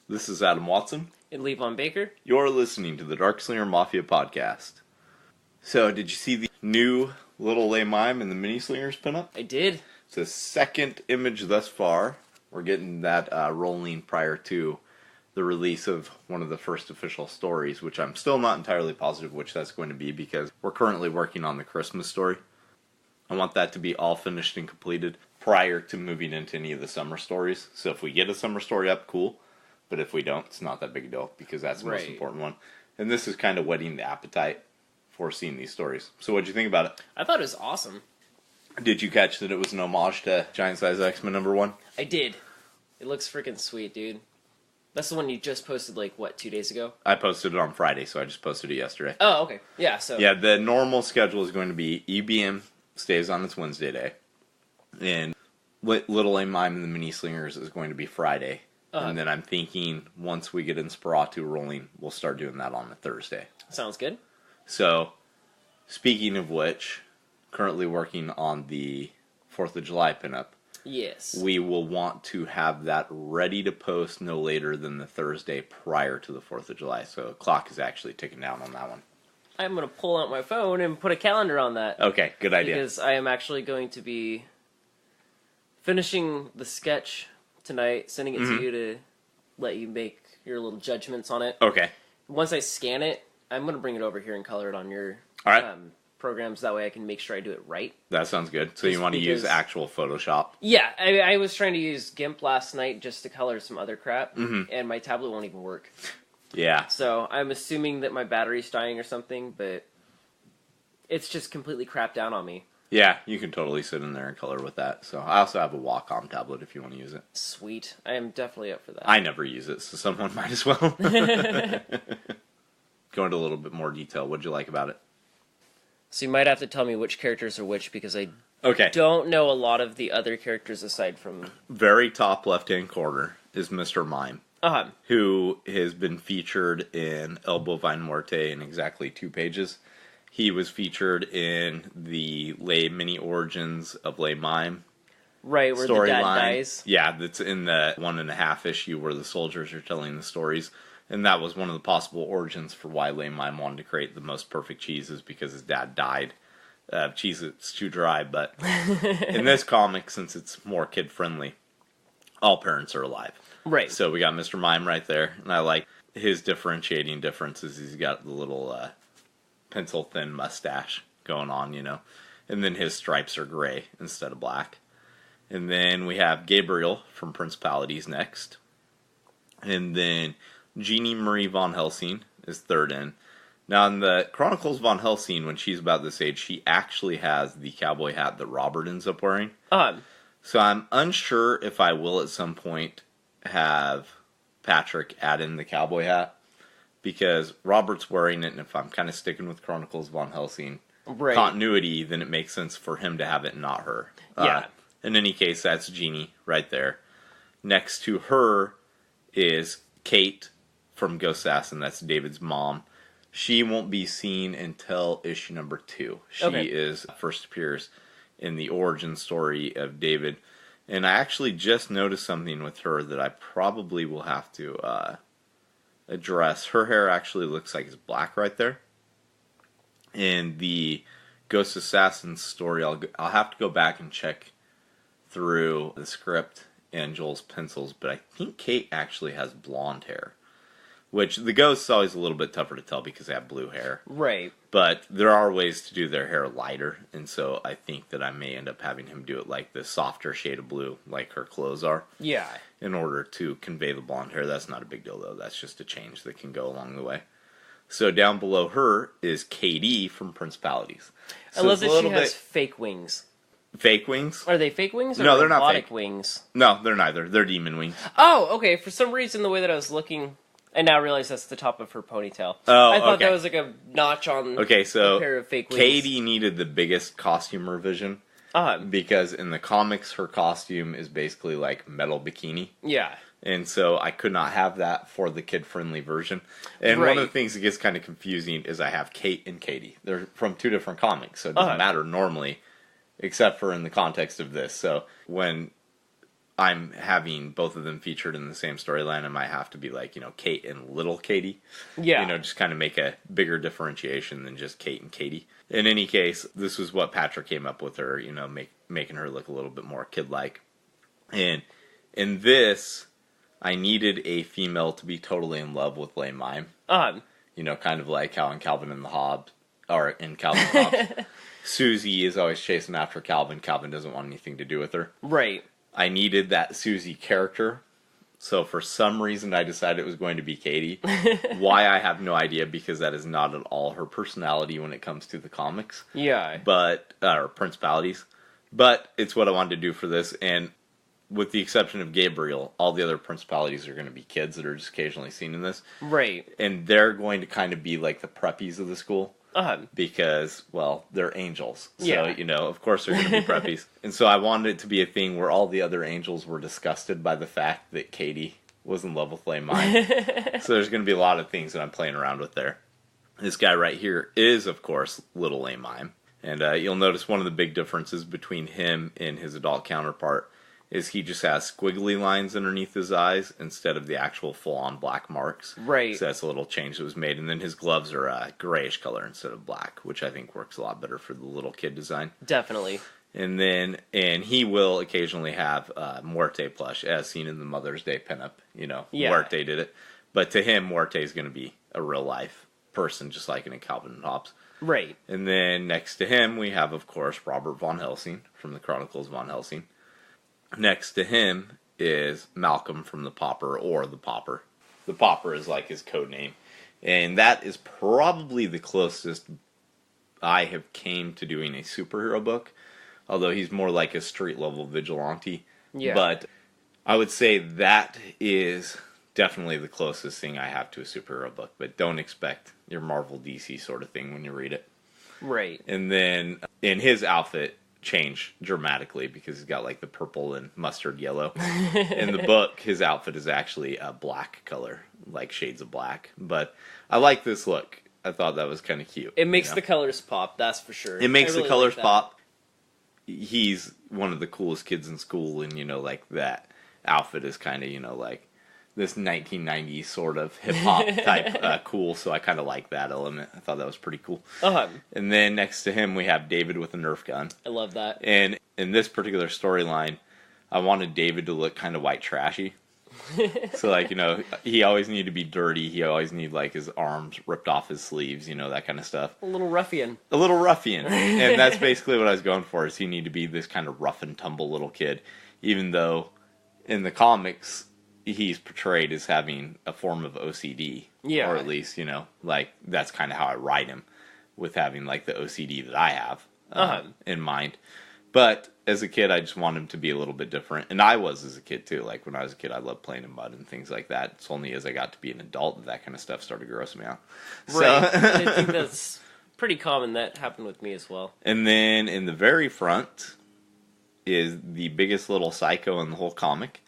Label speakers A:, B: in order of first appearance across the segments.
A: This is Adam Watson.
B: And Levon Baker.
A: You're listening to the Darkslinger Mafia podcast. So, did you see the new Lil Le Mime and the Mini-Slingers pinup?
B: I did.
A: It's the second image thus far. We're getting that rolling prior to the release of one of the first official stories, which I'm still not entirely positive which that's going to be because we're currently working on the Christmas story. I want that to be all finished and completed prior to moving into any of the summer stories. So if we get a summer story up, cool. But if we don't, it's not that big a deal because that's the most important one. And this is kind of whetting the appetite for seeing these stories. So what'd you think about it?
B: I thought it was awesome.
A: Did you catch that it was an homage to Giant Size X-Men #1?
B: I did. It looks freaking sweet, dude. That's the one you just posted, 2 days ago?
A: I posted it on Friday, so I just posted it yesterday.
B: Oh, okay. Yeah, so...
A: Yeah, the normal schedule is going to be EBM stays on its Wednesday day. And Lil Le Mime and the Mini-Slingers is going to be Friday. And then I'm thinking once we get Inspiratu rolling, we'll start doing that on a Thursday.
B: Sounds good.
A: So, speaking of which, currently working on the 4th of July pinup.
B: Yes.
A: We will want to have that ready to post no later than the Thursday prior to the 4th of July. So, the clock is actually ticking down on that one.
B: I'm going to pull out my phone and put a calendar on that.
A: Okay, good idea.
B: Because I am actually going to be finishing the sketch tonight, sending it to you to let you make your little judgments on it.
A: Okay.
B: Once I scan it, I'm going to bring it over here and color it on your programs. That way I can make sure I do it right.
A: That sounds good. So you want to use actual Photoshop?
B: Yeah, I was trying to use GIMP last night just to color some other crap, and my tablet won't even work.
A: Yeah.
B: So I'm assuming that my battery's dying or something, but it's just completely crapped down on me.
A: Yeah, you can totally sit in there and color with that. So I also have a Wacom tablet if you want to use it.
B: Sweet. I am definitely up for that.
A: I never use it, so someone might as well. Go into a little bit more detail. What'd you like about it?
B: So you might have to tell me which characters are which, because I don't know a lot of the other characters aside from...
A: Very top left-hand corner is Mr. Mime, who has been featured in El Bovine Muerte in exactly 2 pages. He was featured in the Le Mini Origins of Le Mime.
B: Right, where the dad dies.
A: Yeah, that's in the 1.5 issue where the soldiers are telling the stories. And that was one of the possible origins for why Le Mime wanted to create the most perfect cheeses, because his dad died. Cheese is too dry, but in this comic, since it's more kid-friendly, all parents are alive.
B: Right.
A: So we got Mr. Mime right there, and I like his differentiating differences. He's got the little pencil-thin mustache going on, you know. And then his stripes are gray instead of black. And then we have Gabriel from Principalities next. And then Jeannie Marie Von Helsing is third in. Now, in the Chronicles Von Helsing, when she's about this age, she actually has the cowboy hat that Robert ends up wearing. So I'm unsure if I will at some point have Patrick add in the cowboy hat, because Robert's wearing it, and if I'm kind of sticking with Chronicles Von Helsing continuity, then it makes sense for him to have it and not her.
B: Yeah.
A: In any case, that's Jeannie right there. Next to her is Kate from Ghost Assassin. That's David's mom. She won't be seen until issue number 2. She first appears in the origin story of David. And I actually just noticed something with her that I probably will have to address. Her hair actually looks like it's black right there. In the Ghost Assassin story, I'll have to go back and check through the script and Joel's pencils, but I think Kate actually has blonde hair. Which, the ghosts is always a little bit tougher to tell because they have blue hair.
B: Right.
A: But there are ways to do their hair lighter, and so I think that I may end up having him do it like the softer shade of blue, like her clothes are.
B: Yeah.
A: In order to convey the blonde hair. That's not a big deal, though. That's just a change that can go along the way. So down below her is KD from Principalities. So
B: I love that she has fake wings.
A: Fake wings?
B: Are they fake wings? Or
A: no, they're not fake
B: wings?
A: No, they're neither. They're demon wings.
B: Oh, okay. For some reason, the way that I was looking... I now realize that's the top of her ponytail.
A: Oh,
B: I thought that was like a notch on a pair of fake wings.
A: Katie needed the biggest costume revision. Because in the comics, her costume is basically like metal bikini.
B: Yeah.
A: And so I could not have that for the kid-friendly version. And one of the things that gets kind of confusing is I have Kate and Katie. They're from 2 different comics, so it doesn't matter normally, except for in the context of this. So when I'm having both of them featured in the same storyline, I might have to be like, Kate and little Katie.
B: Yeah.
A: Just kind of make a bigger differentiation than just Kate and Katie. In any case, this was what Patrick came up with her, making her look a little bit more kid-like. And in this, I needed a female to be totally in love with Le Mime. Kind of like how in Calvin and Hobbes, Susie is always chasing after Calvin. Calvin doesn't want anything to do with her.
B: Right.
A: I needed that Susie character. So for some reason, I decided it was going to be Katie. Why, I have no idea, because that is not at all her personality when it comes to the comics.
B: Yeah.
A: Or principalities. But it's what I wanted to do for this. And with the exception of Gabriel, all the other principalities are going to be kids that are just occasionally seen in this.
B: Right.
A: And they're going to kind of be like the preppies of the school. Because, well, they're angels. So, of course they're going to be preppies. And so I wanted it to be a thing where all the other angels were disgusted by the fact that Katie was in love with Le Mime. So there's going to be a lot of things that I'm playing around with there. This guy right here is, of course, little Le Mime. And you'll notice one of the big differences between him and his adult counterpart is he just has squiggly lines underneath his eyes instead of the actual full-on black marks.
B: Right.
A: So that's a little change that was made. And then his gloves are a grayish color instead of black, which I think works a lot better for the little kid design.
B: Definitely.
A: And he will occasionally have Muerte plush, as seen in the Mother's Day pinup. Muerte did it. But to him, Muerte is going to be a real-life person, just like in Calvin and Hobbes.
B: Right.
A: And then next to him, we have, of course, Robert Von Helsing from the Chronicles of Von Helsing. Next to him is Malcolm from the Pauper, or the Pauper. The Pauper is like his code name. And that is probably the closest I have came to doing a superhero book. Although he's more like a street-level vigilante.
B: Yeah.
A: But I would say that is definitely the closest thing I have to a superhero book. But don't expect your Marvel DC sort of thing when you read it.
B: Right.
A: And then in his outfit change dramatically because he's got like the purple and mustard yellow. In the book, his outfit is actually a black color, like shades of black. But I like this look. I thought that was kind of cute.
B: It makes the colors pop, that's for sure.
A: It makes the colors pop. He's one of the coolest kids in school, and like that outfit is kind of like this 1990s sort of hip-hop type cool, so I kind of like that element. I thought that was pretty cool. And then next to him, we have David with a Nerf gun.
B: I love that.
A: And in this particular storyline, I wanted David to look kind of white trashy. So, he always needed to be dirty. He always needed, his arms ripped off his sleeves, that kind of stuff.
B: A little ruffian.
A: A little ruffian. And that's basically what I was going for, is he needed to be this kind of rough and tumble little kid. Even though, in the comics, he's portrayed as having a form of OCD.
B: Yeah.
A: Or at least, that's kind of how I write him, with having, the OCD that I have in mind. But as a kid, I just want him to be a little bit different. And I was as a kid, too. When I was a kid, I loved playing in mud and things like that. It's only as I got to be an adult that kind of stuff started grossing me out.
B: Right. I think that's pretty common. That happened with me as well.
A: And then in the very front is the biggest little psycho in the whole comic.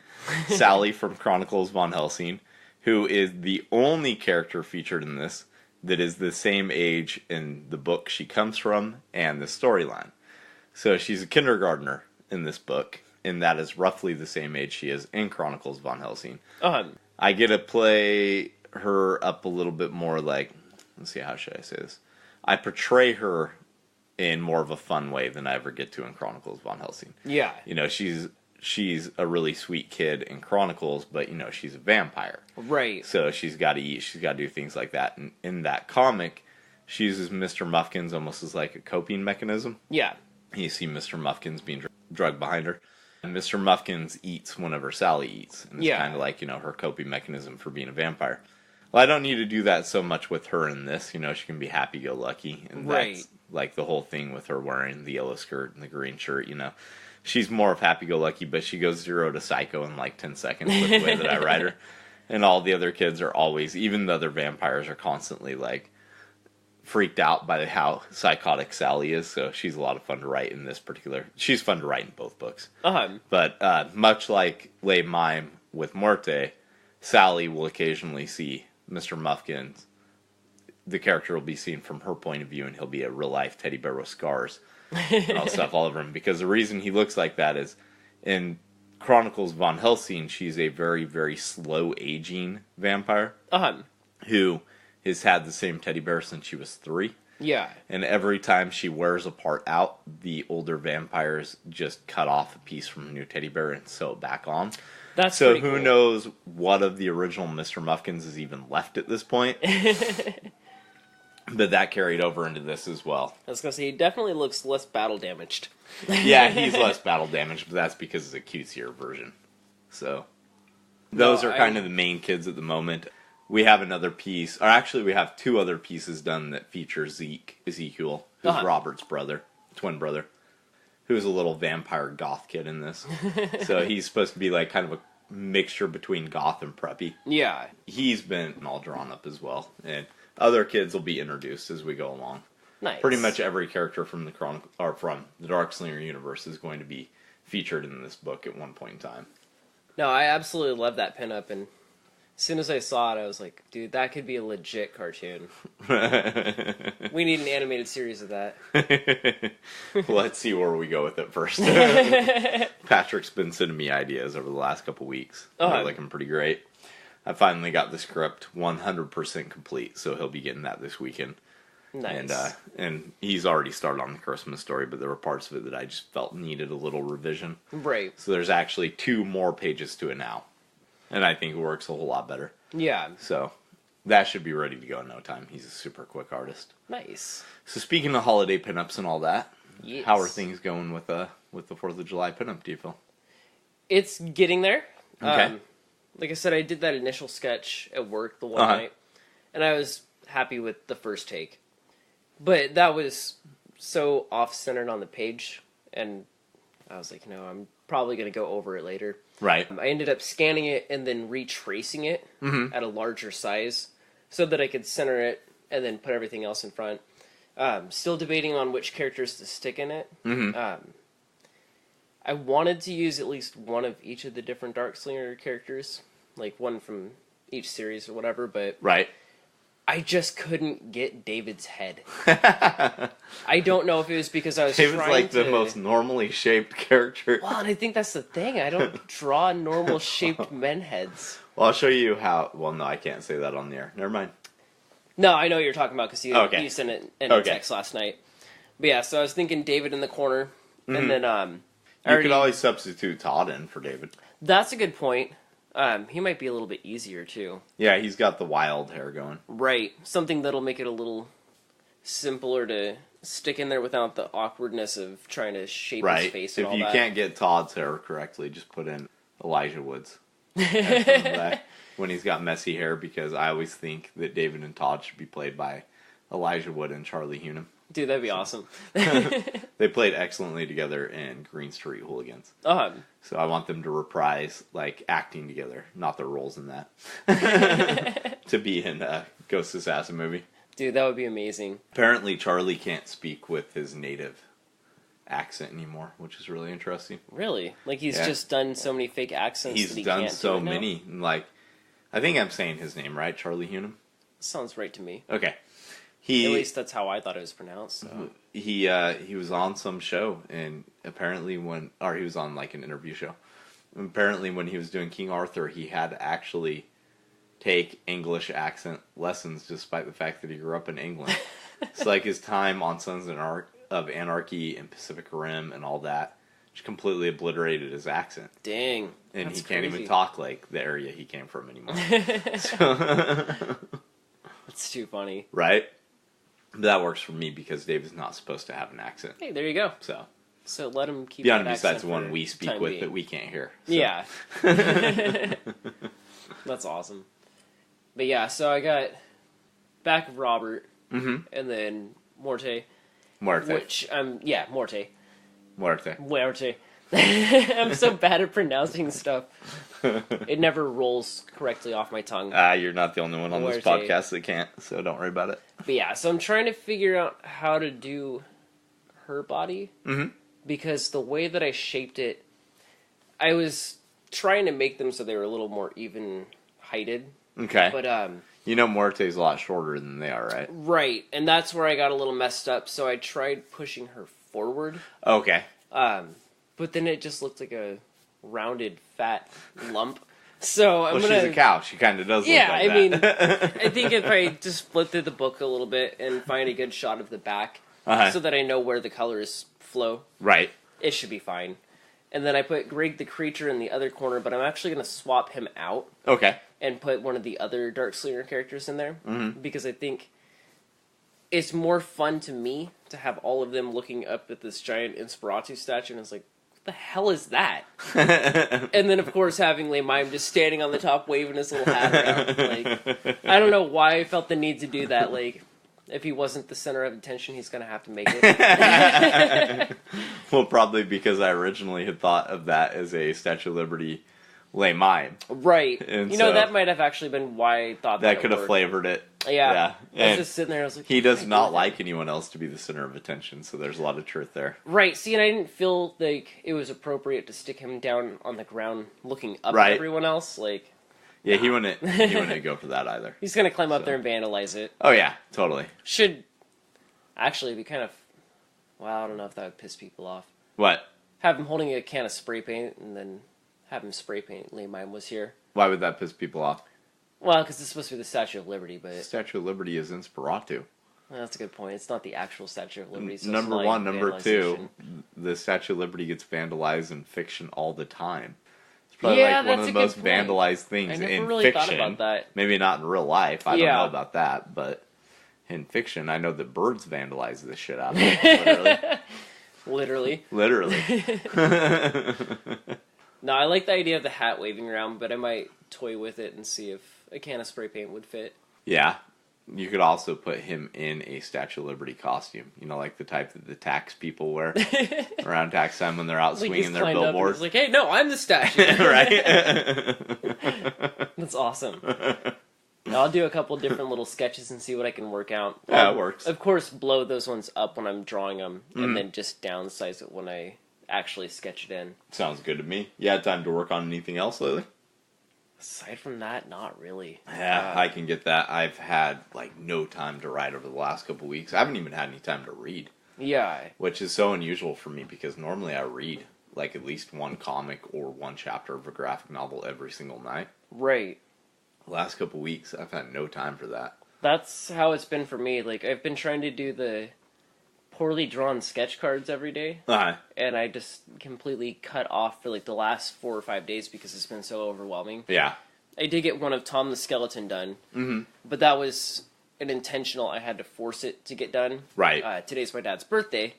A: Sally from Chronicles Von Helsing, who is the only character featured in this that is the same age in the book she comes from and the storyline. So she's a kindergartner in this book, and that is roughly the same age she is in Chronicles Von Helsing. I get to play her up a little bit more let's see, how should I say this? I portray her in more of a fun way than I ever get to in Chronicles Von Helsing.
B: Yeah.
A: She's a really sweet kid in Chronicles, but, she's a vampire.
B: Right.
A: So she's got to eat, she's got to do things like that. And in that comic, she uses Mr. Muffkins almost as a coping mechanism.
B: Yeah.
A: You see Mr. Muffkins being drugged behind her. And Mr. Muffkins eats whenever Sally eats. And it's kind of her coping mechanism for being a vampire. Well, I don't need to do that so much with her in this. She can be happy-go-lucky. And that's the whole thing with her wearing the yellow skirt and the green shirt, She's more of happy-go-lucky, but she goes 0 to psycho in 10 seconds with the way that I write her. And all the other kids are always, even the other vampires are constantly, freaked out by how psychotic Sally is. So she's a lot of fun to write in this particular. She's fun to write in both books. But much like Le Mime with Muerte, Sally will occasionally see Mr. Muffkins. The character will be seen from her point of view, and he'll be a real-life teddy bear with scars and all stuff all over him. Because the reason he looks like that is, in Chronicles von Helsing, she's a very, very slow aging vampire who has had the same teddy bear since she was 3.
B: Yeah.
A: And every time she wears a part out, the older vampires just cut off a piece from a new teddy bear and sew it back on.
B: That's
A: so
B: who
A: cool. knows what of the original Mr. Muffkins is even left at this point. But that carried over into this as well.
B: I was going to say, he definitely looks less battle damaged.
A: Yeah, he's less battle damaged, but that's because it's a cutesier version. So, those are kind of the main kids at the moment. We have another piece, or actually we have 2 other pieces done that feature Ezekiel, who's Robert's brother, twin brother, who's a little vampire goth kid in this. So he's supposed to be like kind of a mixture between goth and preppy.
B: Yeah.
A: He's been all drawn up as well, and other kids will be introduced as we go along.
B: Nice.
A: Pretty much every character from the from the Darkslinger universe is going to be featured in this book at one point in time.
B: No, I absolutely love that pinup, and as soon as I saw it, I was like, dude, that could be a legit cartoon. We need an animated series of that.
A: Let's see where we go with it first. Patrick's been sending me ideas over the last couple weeks. They're looking pretty great. I finally got the script 100% complete, so he'll be getting that this weekend.
B: Nice.
A: And he's already started on the Christmas story, but there were parts of it that I just felt needed a little revision.
B: Right.
A: So there's actually 2 more pages to it now. And I think it works a whole lot better.
B: Yeah.
A: So that should be ready to go in no time. He's a super quick artist.
B: Nice.
A: So speaking of holiday pinups and all that,
B: yes.
A: How are things going with the 4th of July pinup, do you feel?
B: It's getting there.
A: Okay.
B: Like I said, I did that initial sketch at work the one night, and I was happy with the first take. But that was so off-centered on the page, and I was like, I'm probably going to go over it later.
A: Right.
B: I ended up scanning it and then retracing it at a larger size so that I could center it and then put everything else in front. Still debating on which characters to stick in it. I wanted to use at least one of each of the different Darkslinger characters, like one from each series or whatever, but I just couldn't get David's head. I don't know if it was because I was
A: trying to... David's like the most normally shaped character.
B: Well, and I think that's the thing. I don't draw normal shaped men heads.
A: Well, I'll show you how... Well, no, I can't say that on the air. Never mind.
B: No, I know what you're talking about because you sent it in a text last night. But yeah, so I was thinking David in the corner, and then...
A: You could always substitute Todd in for David.
B: That's a good point. He might be a little bit easier, too.
A: Yeah, he's got the wild hair going.
B: Right. Something that'll make it a little simpler to stick in there without the awkwardness of trying to shape his face and all that.
A: If you can't get Todd's hair correctly, just put in Elijah Wood's. When he's got messy hair, because I always think that David and Todd should be played by Elijah Wood and Charlie Hunnam.
B: Dude, that'd be awesome.
A: They played excellently together in Green Street Hooligans. So I want them to reprise, like, acting together, not their roles in that. To be in a Ghost Assassin movie.
B: Dude, that would be amazing.
A: Apparently Charlie can't speak with his native accent anymore, which is really interesting.
B: Really? Like, he's just done so many fake accents that he can't do it now? He's done so many.
A: Like, I think I'm saying his name right, Charlie Hunnam?
B: Sounds right to me.
A: Okay.
B: At least that's how I thought it was pronounced. So.
A: He was on some show, and apparently he was on like an interview show. And apparently when he was doing King Arthur, he had to actually take English accent lessons, despite the fact that he grew up in England. It's like his time on Sons of Anarchy and Pacific Rim and all that just completely obliterated his accent.
B: Dang.
A: And he can't even talk like the area he came from anymore.
B: That's too funny.
A: Right? That works for me because Dave is not supposed to have an accent.
B: Hey, there you go. So let him keep that accent.
A: Besides the one we speak with that we can't hear. So.
B: Yeah. That's awesome. But yeah, so I got back of Robert, and then Muerte. Which, Muerte. Muerte. I'm so bad at pronouncing stuff. It never rolls correctly off my tongue.
A: You're not the only one on this podcast that can't, so don't worry about it.
B: But yeah, so I'm trying to figure out how to do her body. Because the way that I shaped it, I was trying to make them so they were a little more even-heighted.
A: Okay.
B: But,
A: Muerte's a lot shorter than they are, right?
B: Right, and that's where I got a little messed up, so I tried pushing her forward.
A: Okay.
B: But then it just looked like a rounded, fat lump. So I'm
A: she's a cow. She kind of does look like that.
B: I mean, I think if I just flip through the book a little bit and find a good shot of the back so that I know where the colors flow,
A: right,
B: it should be fine. And then I put Greg the Creature in the other corner, but I'm actually going to swap him out.
A: Okay.
B: And put one of the other Darkslinger characters in there. Because I think it's more fun to me to have all of them looking up at this giant Inspiratu statue, and it's like, what the hell is that? And then, of course, having Le Mime just standing on the top waving his little hat around. Like, I don't know why I felt the need to do that. Like, if he wasn't the center of attention, he's going to have to make it.
A: Well, probably because I originally had thought of that as a Statue of Liberty Le Mime.
B: Right.
A: And
B: that might have actually been why I thought that
A: could have flavored it.
B: Yeah. I was just sitting there, I was like...
A: He does not like anyone else to be the center of attention, so there's a lot of truth there.
B: Right. See, and I didn't feel like it was appropriate to stick him down on the ground looking up at everyone else. Like...
A: Yeah, he wouldn't go for that either.
B: He's going to climb up there and vandalize it.
A: Oh, yeah, totally.
B: Should actually be kind of... Well, I don't know if that would piss people off.
A: What?
B: Have him holding a can of spray paint and then have him spray paint Le Mime was here.
A: Why would that piss people off?
B: Well, because it's supposed to be the Statue of Liberty, but...
A: The Statue of Liberty is Inspiratu.
B: Well, that's a good point. It's not the actual Statue of Liberty. So
A: number one. Number two, the Statue of Liberty gets vandalized in fiction all the time. It's probably like one of the most vandalized things in
B: really
A: fiction.
B: Thought about that.
A: Maybe not in real life. I don't know about that, but in fiction, I know that birds vandalize the shit out of it. Literally.
B: No, I like the idea of the hat waving around, but I might toy with it and see if a can of spray paint would fit.
A: Yeah. You could also put him in a Statue of Liberty costume. You know, like the type that the tax people wear around tax time when they're out swinging their billboards.
B: Like, hey, no, I'm the statue.
A: Right?
B: That's awesome. I'll do a couple different little sketches and see what I can work out.
A: Yeah, it works.
B: Of course, blow those ones up when I'm drawing them, and then just downsize it when I actually sketch it in.
A: Sounds good to me. You had time to work on anything else lately?
B: Aside from that, not really.
A: Yeah, I can get that. I've had, no time to write over the last couple weeks. I haven't even had any time to read.
B: Yeah.
A: Which is so unusual for me, because normally I read, at least one comic or one chapter of a graphic novel every single night.
B: Right.
A: The last couple weeks, I've had no time for that.
B: That's how it's been for me. I've been trying to do the poorly drawn sketch cards every day. And I just completely cut off for the last 4 or 5 days because it's been so overwhelming.
A: Yeah.
B: I did get one of Tom the Skeleton done. But that was an intentional, I had to force it to get done.
A: Right.
B: Today's my dad's birthday.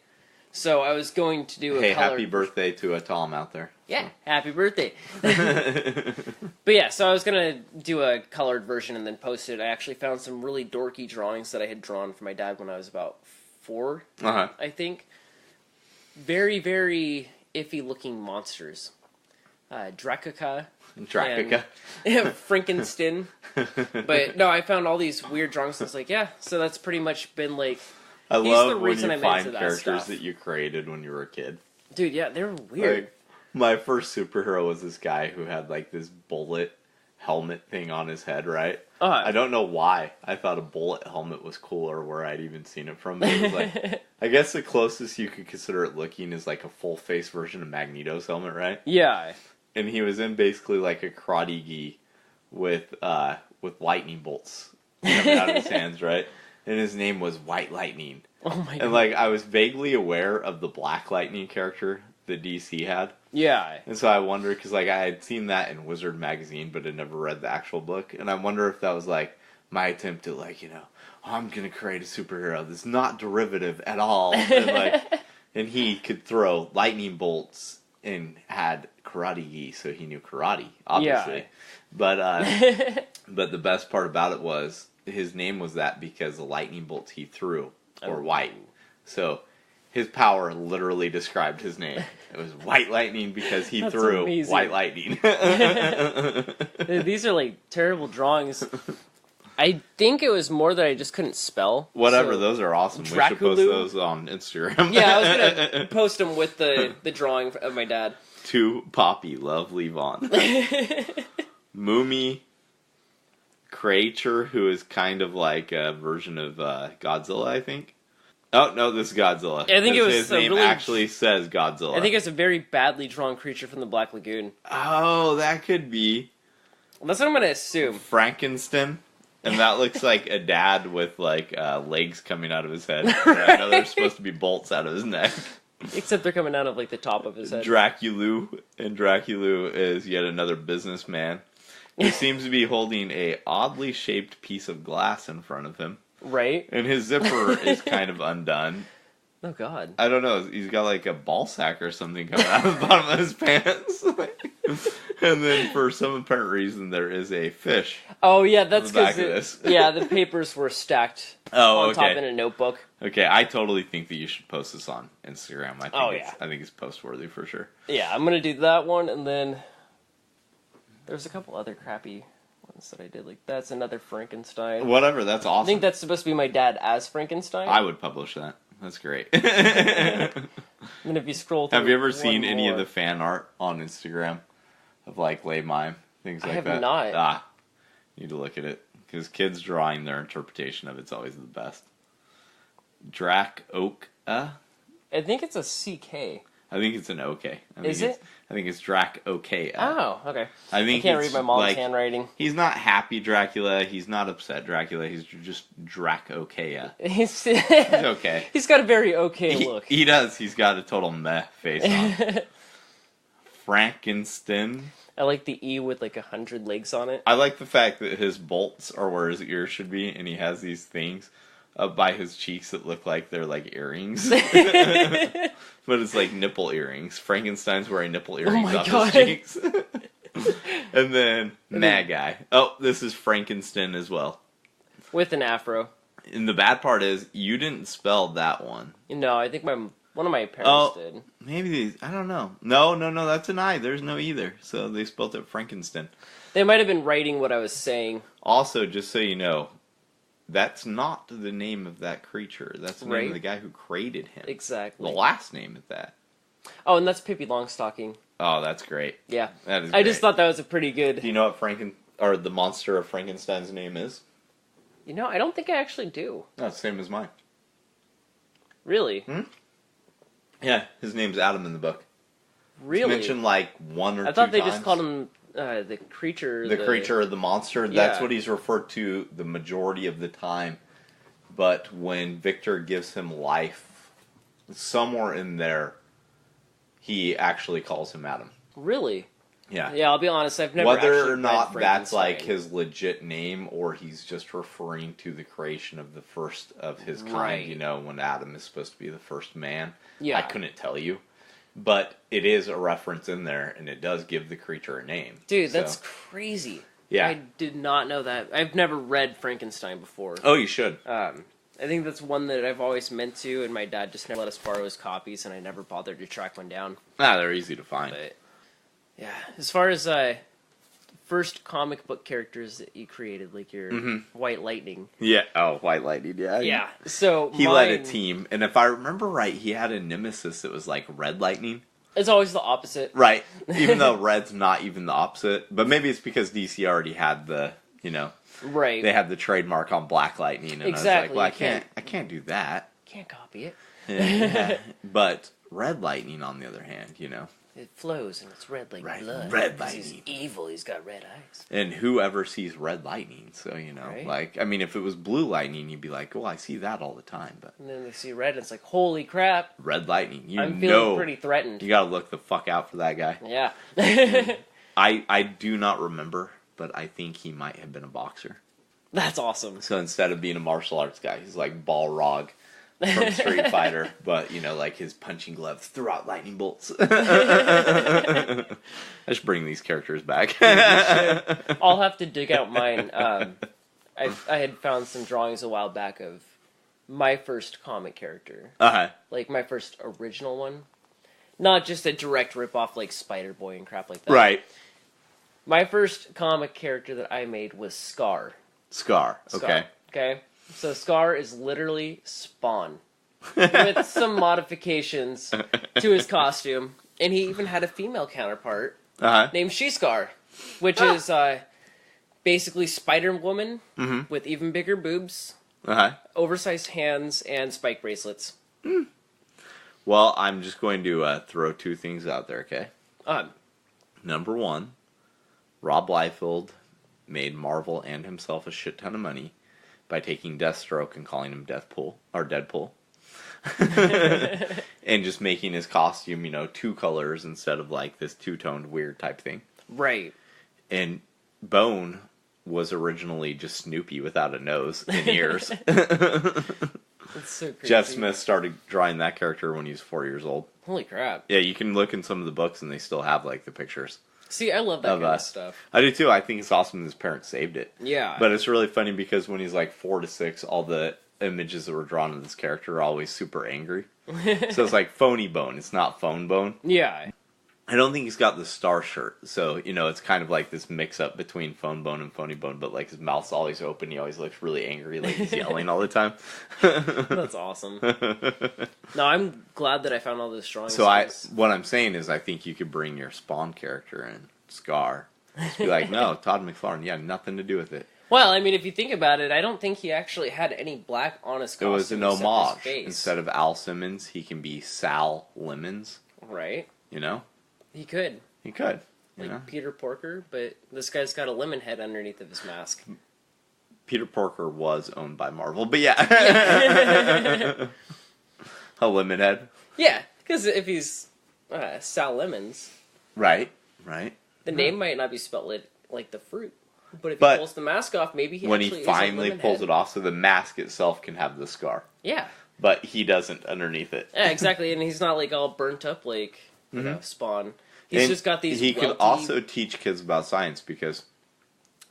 B: So I was going to do a
A: happy birthday to a Tom out there.
B: Yeah, happy birthday. But yeah, so I was going to do a colored version and then post it. I actually found some really dorky drawings that I had drawn for my dad when I was about 4, I think. Very, very iffy-looking monsters. Dracuca. Frankenstein. But no, I found all these weird drawings. And I was like, yeah, so that's pretty much been
A: I love when you find characters that you created when you were a kid.
B: Dude, yeah, they were weird.
A: My first superhero was this guy who had this bullet helmet thing on his head, right? I don't know why I thought a bullet helmet was cool or where I'd even seen it from. But it was I guess the closest you could consider it looking is a full face version of Magneto's helmet, right?
B: Yeah.
A: And he was in basically a karate gi with lightning bolts coming out of his hands, right? And his name was White Lightning.
B: Oh my god.
A: And I was vaguely aware of the Black Lightning character that DC had.
B: Yeah.
A: And so I wonder, because I had seen that in Wizard magazine, but had never read the actual book. And I wonder if that was my attempt to I'm going to create a superhero that's not derivative at all. And, and he could throw lightning bolts and had karate gi, so he knew karate, obviously. Yeah. But the best part about it was his name was that because the lightning bolts he threw were white. So his power literally described his name. It was White Lightning because he threw white lightning.
B: These are terrible drawings. I think it was more that I just couldn't spell.
A: Whatever, those are awesome. We should post those on Instagram.
B: Yeah, I was going to post them with the drawing of my dad.
A: To Poppy, love Levon. Moomy Creature, who is kind of like a version of Godzilla, I think. Oh, no, this is Godzilla.
B: I think it was
A: his name actually says Godzilla.
B: I think it's a very badly drawn creature from the Black Lagoon.
A: Oh, that could be.
B: That's what I'm going to assume.
A: Frankenstein. And that looks like a dad with, like, legs coming out of his head. I know there's supposed to be bolts out of his neck.
B: Except they're coming out of, like, the top of his head.
A: Draculu. And Draculu is yet another businessman. He seems to be holding a oddly shaped piece of glass in front of him.
B: Right.
A: And his zipper is kind of undone.
B: Oh, God.
A: I don't know. He's got, like, a ball sack or something coming out of the bottom of his pants. And then, for some apparent reason, there is a fish.
B: Oh, yeah, that's because yeah, the papers were stacked on top in a notebook.
A: Okay, I totally think that you should post this on Instagram. I think it's post-worthy for sure.
B: Yeah, I'm going to do that one, and then there's a couple other crappy ones that I did. Like, that's another Frankenstein.
A: Whatever, that's awesome.
B: I think that's supposed to be my dad as Frankenstein.
A: I would publish that. That's great.
B: And if you scroll through,
A: have you ever seen any of the fan art on Instagram of, like, Le Mime, things like that?
B: I have not.
A: You need to look at it, because kids drawing their interpretation of it's always the best. Drac Oak.
B: I think it's a CK.
A: I think it's an OK.
B: Is it?
A: I think it's Drac OK.
B: Oh, okay.
A: I
B: can't read my mom's handwriting.
A: He's not happy Dracula. He's not upset Dracula. He's just Drac OK.
B: He's
A: okay.
B: He's got a very okay look.
A: He does. He's got a total meh face on. Frankenstein.
B: I like the E with like 100 legs on it.
A: I like the fact that his bolts are where his ears should be, and he has these things up by his cheeks that look like they're like earrings. But it's like nipple earrings. Frankenstein's wearing nipple earrings off his cheeks. And then Mad Guy. Oh, this is Frankenstein as well.
B: With an afro.
A: And the bad part is, you didn't spell that one.
B: No, I think one of my parents did.
A: Maybe I don't know. No, that's an I. There's no either. So they spelled it Frankenstein.
B: They might have been writing what I was saying.
A: Also, just so you know, that's not the name of that creature. That's the name of the guy who created him.
B: Exactly.
A: The last name of that.
B: Oh, and that's Pippi Longstocking.
A: Oh, that's great.
B: Yeah.
A: That is great.
B: I just thought that was a pretty good...
A: Do you know what the monster of Frankenstein's name is?
B: You know, I don't think I actually do.
A: No, it's the same as mine.
B: Really?
A: Yeah, his name's Adam in the book.
B: Really?
A: It's mentioned like one or two times.
B: I thought they just called him the creature.
A: The creature or the monster. Yeah. That's what he's referred to the majority of the time. But when Victor gives him life, somewhere in there, he actually calls him Adam.
B: Really?
A: Yeah.
B: Yeah, I'll be honest, I've never
A: Whether or not that's like his legit name or he's just referring to the creation of the first of his kind, you know, when Adam is supposed to be the first man. Yeah. I couldn't tell you. But it is a reference in there, and it does give the creature a name.
B: Dude, that's crazy.
A: Yeah.
B: I did not know that. I've never read Frankenstein before.
A: Oh, you should.
B: I think that's one that I've always meant to, and my dad just never let us borrow his copies, and I never bothered to track one down.
A: They're easy to find.
B: But, yeah, as far as first comic book characters that you created, like your White Lightning.
A: Yeah, White Lightning, yeah.
B: Yeah, so
A: he led a team, and if I remember right, he had a nemesis that was like Red Lightning.
B: It's always the opposite.
A: Right, even though Red's not even the opposite. But maybe it's because DC already had the, you know...
B: Right.
A: They had the trademark on Black Lightning, and
B: exactly.
A: I was like, well, I can't do that.
B: Can't copy it.
A: Yeah. But Red Lightning, on the other hand, you know...
B: It flows, and it's red like blood.
A: Red Lightning.
B: He's evil, he's got red eyes.
A: And whoever sees Red Lightning, so, you know, like, I mean, if it was Blue Lightning, you'd be like, oh, I see that all the time, but...
B: And then they see red, and it's like, holy crap.
A: Red Lightning,
B: I'm feeling pretty threatened.
A: You gotta look the fuck out for that guy.
B: Yeah.
A: I do not remember, but I think he might have been a boxer.
B: That's awesome.
A: So instead of being a martial arts guy, he's like Balrog from Street Fighter, but, you know, like his punching gloves threw out lightning bolts. I should bring these characters back.
B: I'll have to dig out mine. I had found some drawings a while back of my first comic character. Like my first original one. Not just a direct ripoff like Spider-Boy and crap like that.
A: Right.
B: My first comic character that I made was Scar.
A: Scar. Okay.
B: Okay. So Scar is literally Spawn. With some modifications to his costume. And he even had a female counterpart named She-Scar. Which is basically Spider-Woman with even bigger boobs Oversized hands and spike bracelets.
A: Well, I'm just going to throw two things out there, okay?
B: Um,
A: Number one, Rob Liefeld made Marvel and himself a shit ton of money by taking Deathstroke and calling him Deathpool, or Deadpool. And just making his costume, two colors instead of like this two-toned weird type thing.
B: Right.
A: And Bone was originally just Snoopy without a nose and ears.
B: That's so crazy.
A: Jeff Smith started drawing that character when he was 4 years old.
B: Holy crap.
A: Yeah, you can look in some of the books and they still have like the pictures.
B: See, I love that kind of stuff.
A: I do too. I think it's awesome that his parents saved it.
B: Yeah.
A: But it's really funny because when he's like 4 to 6, all the images that were drawn of this character are always super angry. So it's like phony Bone. It's not phone Bone.
B: Yeah.
A: I don't think he's got the star shirt. So, it's kind of like this mix-up between phone Bone and phony Bone. But like his mouth's always open. He always looks really angry. Like he's yelling all the time.
B: That's awesome. No, I'm glad that I found all this drawing.
A: So what I'm saying is I think you could bring your Spawn character in, Scar. Just be like, no, Todd McFarlane, yeah, nothing to do with it.
B: Well, I mean, if you think about it, I don't think he actually had any black on his costume.
A: It was an homage. Instead of Al Simmons, he can be Sal Lemons.
B: Right.
A: He
B: could.
A: He could.
B: Like Peter Porker, but this guy's got a lemon head underneath of his mask.
A: Peter Porker was owned by Marvel, but yeah. A lemon head?
B: Yeah, because if he's Sal Lemons...
A: Right.
B: The name might not be spelled like the fruit. But if he pulls the mask off, maybe he actually is a lemon head. When he finally
A: pulls it off, so the mask itself can have the scar.
B: Yeah.
A: But he doesn't underneath it.
B: Yeah, exactly, and he's not like all burnt up like Spawn. He's just got these
A: He could also teach kids about science, because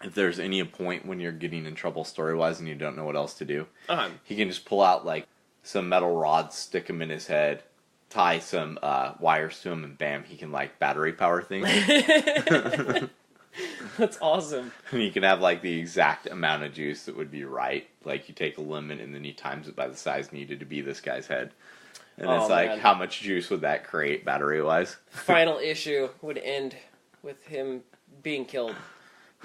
A: if there's any point when you're getting in trouble story-wise and you don't know what else to do, he can just pull out like some metal rods, stick them in his head, tie some wires to him, and bam, he can like battery power things.
B: That's awesome.
A: And you can have like the exact amount of juice that would be right. Like you take a lemon and then you times it by the size needed to be this guy's head. And it's like, how much juice would that create battery-wise?
B: Final issue would end with him being killed.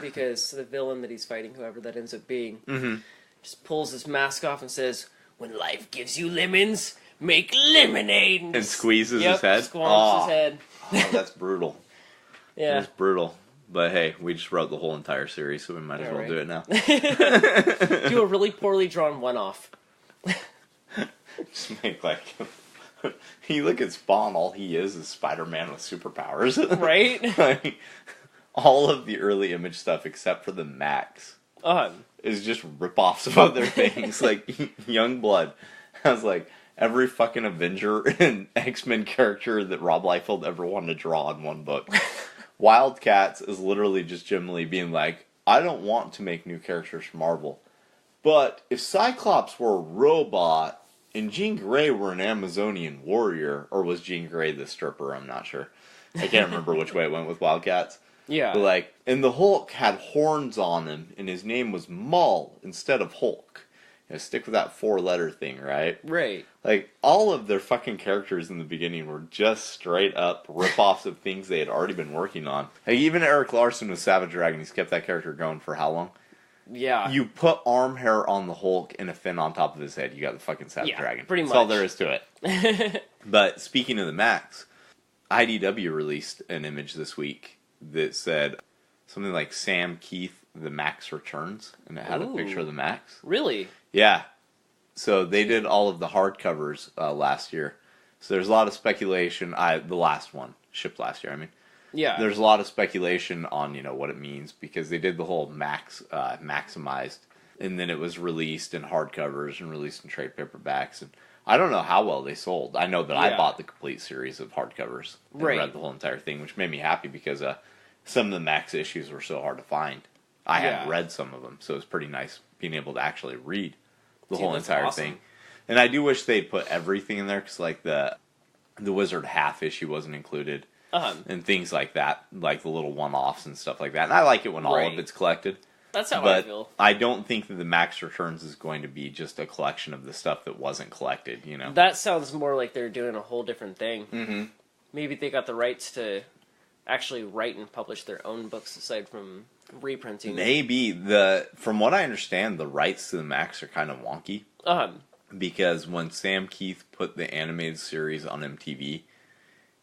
B: Because the villain that he's fighting, whoever that ends up being, just pulls his mask off and says, "When life gives you lemons, make lemonade."
A: And squeezes his head?
B: Squamps his head.
A: Oh, that's brutal.
B: Yeah.
A: That's brutal. But hey, we just wrote the whole entire series, so we might as well do it now.
B: Do a really poorly drawn one-off.
A: Just make like... You look at Spawn, all he is Spider-Man with superpowers.
B: Right?
A: Like, all of the early Image stuff, except for the Max, is just rip-offs of other things. Like, Youngblood has like every fucking Avenger and X-Men character that Rob Liefeld ever wanted to draw in one book. Wildcats is literally just Jim Lee being like, I don't want to make new characters for Marvel, but if Cyclops were a robot and Jean Grey were an Amazonian warrior, or was Jean Grey the stripper? I'm not sure. I can't remember which way it went with Wildcats.
B: Yeah.
A: But like, and the Hulk had horns on him, and his name was Mull instead of Hulk. Stick with that 4-letter thing, right?
B: Right.
A: Like, all of their fucking characters in the beginning were just straight up rip-offs of things they had already been working on. Like, even Eric Larson with Savage Dragon, he's kept that character going for how long?
B: Yeah.
A: You put arm hair on the Hulk and a fin on top of his head, you got the fucking Savage Dragon.
B: Pretty much.
A: That's all there is to it. But speaking of the Max, IDW released an image this week that said something like Sam Keith, the Max Returns, and it had a picture of the Max.
B: Really?
A: Yeah. So they did all of the hardcovers last year. So there's a lot of speculation. The last one, shipped last year, I mean.
B: Yeah.
A: There's a lot of speculation on, what it means, because they did the whole maximized, and then it was released in hardcovers and released in trade paperbacks, and I don't know how well they sold. I know that I bought the complete series of hardcovers and read the whole entire thing, which made me happy because some of the Max issues were so hard to find. I had read some of them, so it was pretty nice being able to actually read the whole entire thing. And I do wish they'd put everything in there, because like the Wizard half issue wasn't included. And things like that, like the little one-offs and stuff like that. And I like it when all of it's collected.
B: That's how I feel.
A: I don't think that the Max Returns is going to be just a collection of the stuff that wasn't collected,
B: That sounds more like they're doing a whole different thing. Mm-hmm. Maybe they got the rights to actually write and publish their own books aside from reprinting.
A: Maybe. From what I understand, the rights to the Max are kind of wonky. Because when Sam Keith put the animated series on MTV,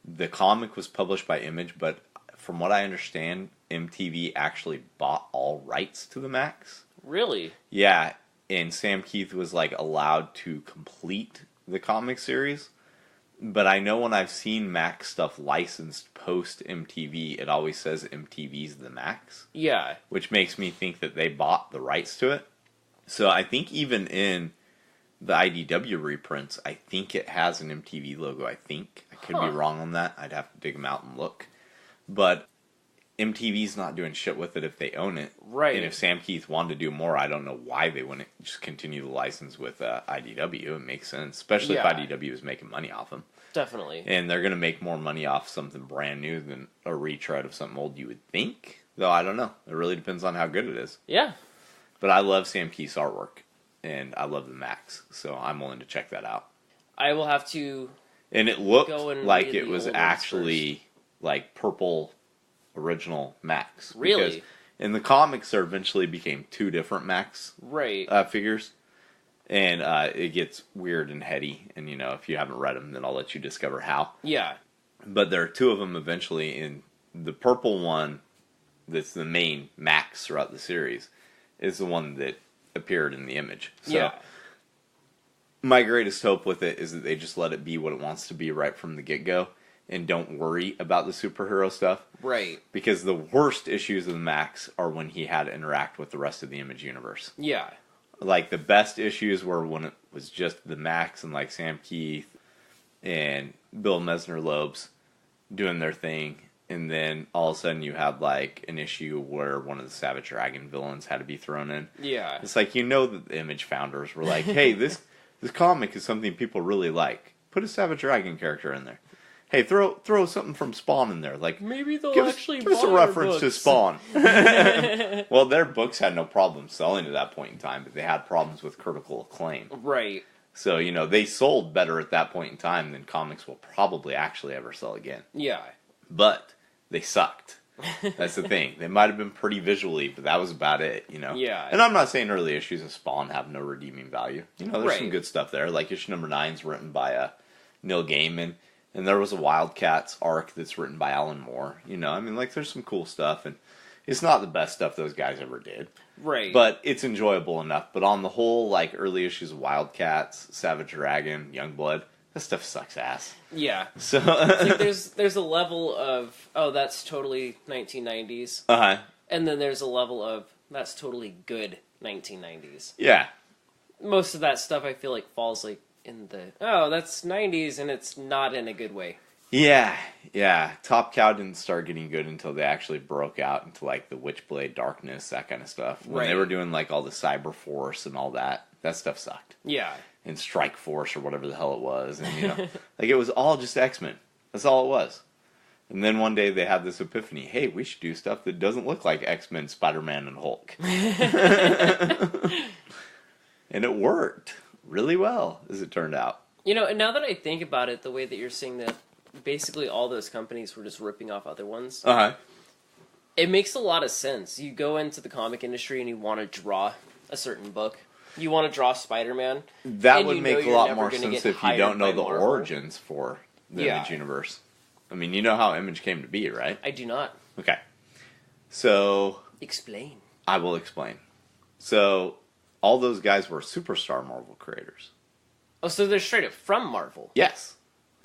A: the comic was published by Image, but from what I understand, MTV actually bought all rights to the Max.
B: Really?
A: Yeah, and Sam Keith was like allowed to complete the comic series. But I know when I've seen Max stuff licensed post MTV, it always says MTV's the Max.
B: Yeah.
A: Which makes me think that they bought the rights to it. So I think even in the IDW reprints, I think it has an MTV logo, I think. I could be wrong on that. I'd have to dig them out and look. But MTV's not doing shit with it if they own it.
B: Right.
A: And if Sam Keith wanted to do more, I don't know why they wouldn't just continue the license with IDW. It makes sense. Especially if IDW is making money off them.
B: Definitely.
A: And they're going to make more money off something brand new than a retread of something old, you would think. Though I don't know. It really depends on how good it is.
B: Yeah.
A: But I love Sam Keith's artwork. And I love the Max. So I'm willing to check that out.
B: I will have to.
A: And it looked like it was actually like purple original Max.
B: Really?
A: Because in the comics, there eventually became two different Max figures. And it gets weird and heady. And, you know, if you haven't read them, then I'll let you discover how.
B: Yeah.
A: But there are two of them eventually. And the purple one, that's the main Max throughout the series, is the one that appeared in the Image. So my greatest hope with it is that they just let it be what it wants to be right from the get-go. And don't worry about the superhero stuff.
B: Right.
A: Because the worst issues of the Max are when he had to interact with the rest of the Image universe.
B: Yeah.
A: Like, the best issues were when it was just the Max and, like, Sam Keith and Bill Messner-Loebs doing their thing. And then all of a sudden you had, like, an issue where one of the Savage Dragon villains had to be thrown in.
B: Yeah.
A: It's like, you know that the Image founders were like, hey, this comic is something people really like. Put a Savage Dragon character in there. Hey, throw something from Spawn in there. Like,
B: maybe they'll
A: give
B: actually
A: us a reference to Spawn. Well, their books had no problem selling at that point in time, but they had problems with critical acclaim.
B: Right.
A: So, you know, they sold better at that point in time than comics will probably actually ever sell again.
B: Yeah.
A: But they sucked. That's the thing. They might have been pretty visually, but that was about it, you know?
B: Yeah.
A: And I'm not saying early issues of Spawn have no redeeming value. You know, there's some good stuff there. Like issue number 9 is written by Neil Gaiman. And there was a Wildcats arc that's written by Alan Moore. You know, I mean, like, there's some cool stuff. And it's not the best stuff those guys ever did.
B: Right.
A: But it's enjoyable enough. But on the whole, like, early issues of Wildcats, Savage Dragon, Youngblood, that stuff sucks ass.
B: Yeah.
A: So
B: like there's a level of, oh, that's totally 1990s.
A: Uh-huh.
B: And then there's a level of, that's totally good 1990s.
A: Yeah.
B: Most of that stuff I feel like falls, like, in the, oh, that's 90s, and it's not in a good way.
A: Yeah. Top Cow didn't start getting good until they actually broke out into, like, the Witchblade Darkness, that kind of stuff. When they were doing, like, all the Cyber Force and all that stuff sucked.
B: Yeah.
A: And Strike Force or whatever the hell it was. And, you know, like, it was all just X-Men. That's all it was. And then one day they had this epiphany. Hey, we should do stuff that doesn't look like X-Men, Spider-Man, and Hulk. And it worked really well, as it turned out.
B: You know, and now that I think about it, the way that you're saying that basically all those companies were just ripping off other ones, it makes a lot of sense. You go into the comic industry and you want to draw a certain book. You want to draw Spider-Man.
A: That would make a lot more sense if you don't know the origins for the Image universe. I mean, you know how Image came to be, right?
B: I do not.
A: Okay. So...
B: Explain.
A: I will explain. So... all those guys were superstar Marvel creators.
B: Oh, so they're straight up from Marvel?
A: Yes.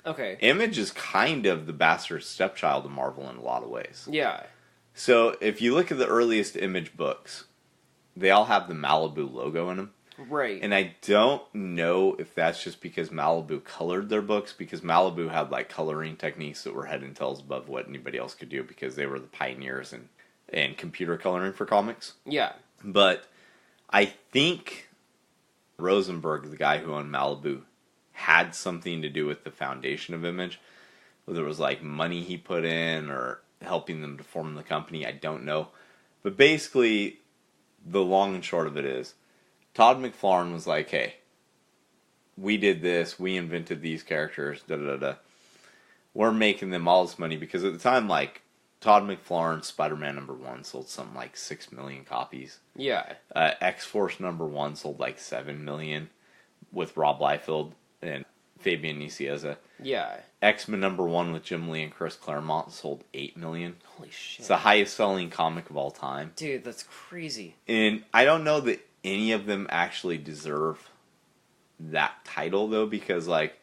B: Okay.
A: Image is kind of the bastard stepchild of Marvel in a lot of ways.
B: Yeah.
A: So, if you look at the earliest Image books, they all have the Malibu logo in them.
B: Right.
A: And I don't know if that's just because Malibu colored their books, because Malibu had, like, coloring techniques that were head and tails above what anybody else could do, because they were the pioneers in computer coloring for comics.
B: Yeah.
A: But... I think Rosenberg, the guy who owned Malibu, had something to do with the foundation of Image. Whether it was like money he put in or helping them to form the company, I don't know. But basically, the long and short of it is, Todd McFarlane was like, hey, we did this, we invented these characters, da-da-da-da. We're making them all this money because at the time, like, Todd McFarlane's Spider-Man #1 sold something like 6 million copies.
B: Yeah.
A: X-Force #1 sold like 7 million with Rob Liefeld and Fabian Nicieza.
B: Yeah.
A: X-Men #1 with Jim Lee and Chris Claremont sold 8 million.
B: Holy shit.
A: It's the highest selling comic of all time.
B: Dude, that's crazy.
A: And I don't know that any of them actually deserve that title, though, because, like,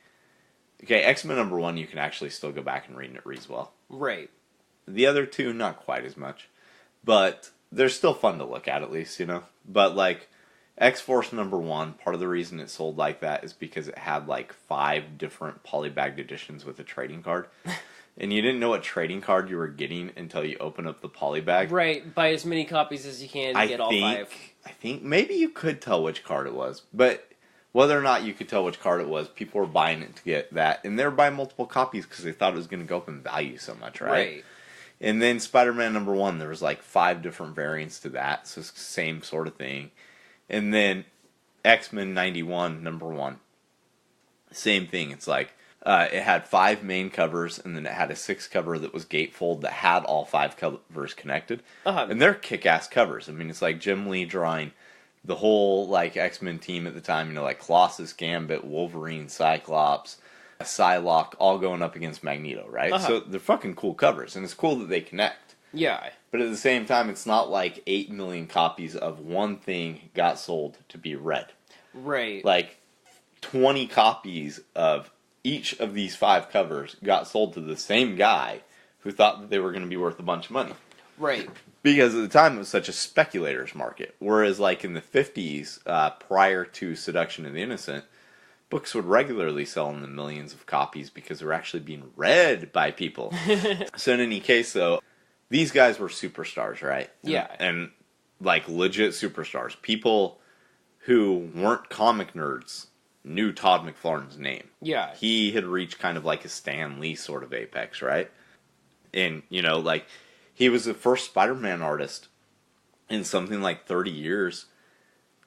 A: okay, X-Men #1, you can actually still go back and read, and it reads well.
B: Right.
A: The other two, not quite as much. But they're still fun to look at least, you know? But, like, X-Force #1, part of the reason it sold like that is because it had, like, 5 different polybagged editions with a trading card. And you didn't know what trading card you were getting until you open up the polybag.
B: Right. Buy as many copies as you can to get all 5.
A: I think maybe you could tell which card it was. But whether or not you could tell which card it was, people were buying it to get that. And they were buying multiple copies because they thought it was going to go up in value so much, right? And then Spider-Man #1, there was like 5 different variants to that. So it's the same sort of thing. And then X-Men '91 #1. Same thing. It's like it had 5 main covers, and then it had a 6th cover that was gatefold that had all 5 covers connected. And they're kick-ass covers. I mean, it's like Jim Lee drawing the whole like X-Men team at the time, you know, like Colossus, Gambit, Wolverine, Cyclops, Psylocke, all going up against Magneto, right? So they're fucking cool covers, and it's cool that they connect.
B: Yeah.
A: But at the same time, it's not like 8 million copies of one thing got sold to be read.
B: Right.
A: Like 20 copies of each of these 5 covers got sold to the same guy who thought that they were going to be worth a bunch of money.
B: Right.
A: Because at the time it was such a speculator's market. Whereas like in the 50s, prior to Seduction of the Innocent, books would regularly sell in the millions of copies because they were actually being read by people. So in any case, though, these guys were superstars, right?
B: Yeah.
A: And like legit superstars. People who weren't comic nerds knew Todd McFarlane's name.
B: Yeah.
A: He had reached kind of like a Stan Lee sort of apex, right? And, you know, like, he was the first Spider-Man artist in something like 30 years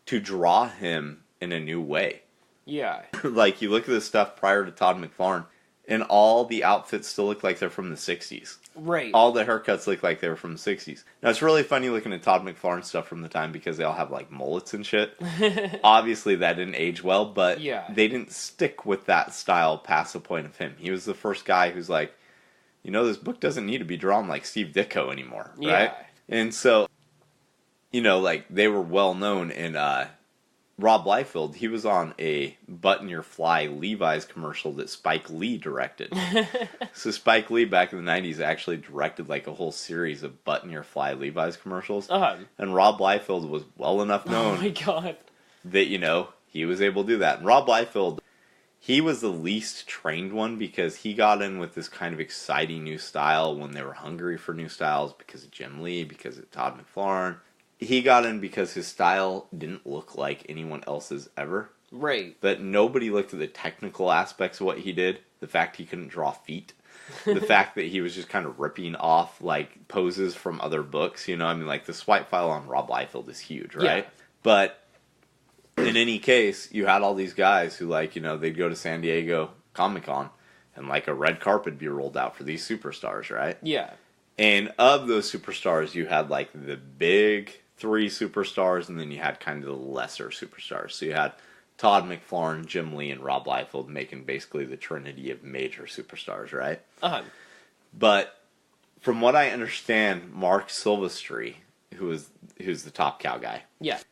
A: to draw him in a new way.
B: Yeah.
A: Like, you look at this stuff prior to Todd McFarlane, and all the outfits still look like they're from the 60s.
B: Right.
A: All the haircuts look like they were from the 60s. Now, it's really funny looking at Todd McFarlane stuff from the time because they all have, like, mullets and shit. Obviously, that didn't age well, but they didn't stick with that style past the point of him. He was the first guy who's like, you know, this book doesn't need to be drawn like Steve Ditko anymore, right? And so, you know, like, they were well known, and Rob Liefeld, he was on a Button Your Fly Levi's commercial that Spike Lee directed. So Spike Lee, back in the 90s, actually directed like a whole series of Button Your Fly Levi's commercials. And Rob Liefeld was well enough known that, you know, he was able to do that. And Rob Liefeld, he was the least trained one because he got in with this kind of exciting new style when they were hungry for new styles because of Jim Lee, because of Todd McFarlane. He got in because his style didn't look like anyone else's ever.
B: Right.
A: But nobody looked at the technical aspects of what he did. The fact he couldn't draw feet. The fact that he was just kind of ripping off, like, poses from other books. You know, I mean, like, the swipe file on Rob Liefeld is huge, right? Yeah. But in any case, you had all these guys who, like, you know, they'd go to San Diego Comic-Con and, like, a red carpet would be rolled out for these superstars, right?
B: Yeah.
A: And of those superstars, you had, like, the big 3 superstars, and then you had kind of the lesser superstars. So you had Todd McFarlane, Jim Lee, and Rob Liefeld making basically the trinity of major superstars, right? But from what I understand, Mark Silvestri, who's the Top Cow guy,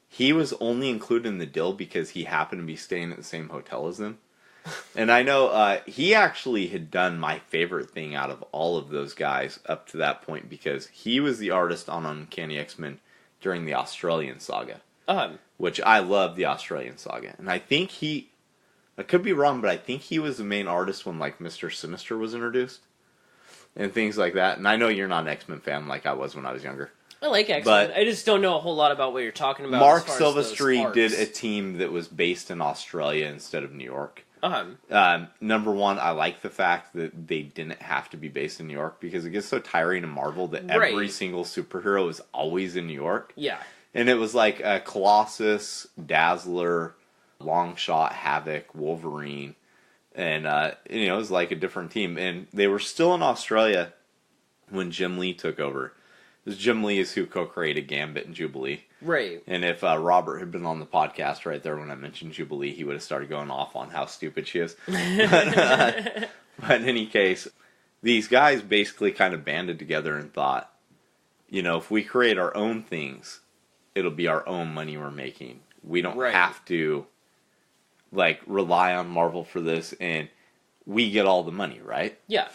A: he was only included in the deal because he happened to be staying at the same hotel as them. And I know he actually had done my favorite thing out of all of those guys up to that point because he was the artist on Uncanny X-Men during the Australian saga, which I love the Australian saga. And I think I could be wrong, but I think he was the main artist when, like, Mr. Sinister was introduced and things like that. And I know you're not an X-Men fan like I was when I was younger.
B: I like X-Men. I just don't know a whole lot about what you're talking about.
A: Mark Silvestri did a team that was based in Australia instead of New York. Number one, I like the fact that they didn't have to be based in New York because it gets so tiring in Marvel that every single superhero is always in New York.
B: Yeah.
A: And it was like Colossus, Dazzler, Longshot, Havoc, Wolverine, and you know, it was like a different team. And they were still in Australia when Jim Lee took over. Because Jim Lee is who co-created Gambit and Jubilee.
B: Right.
A: And if Robert had been on the podcast right there when I mentioned Jubilee, he would have started going off on how stupid she is. But in any case, these guys basically kind of banded together and thought, you know, if we create our own things, it'll be our own money we're making. We don't have to, like, rely on Marvel for this, and we get all the money, right?
B: Yeah.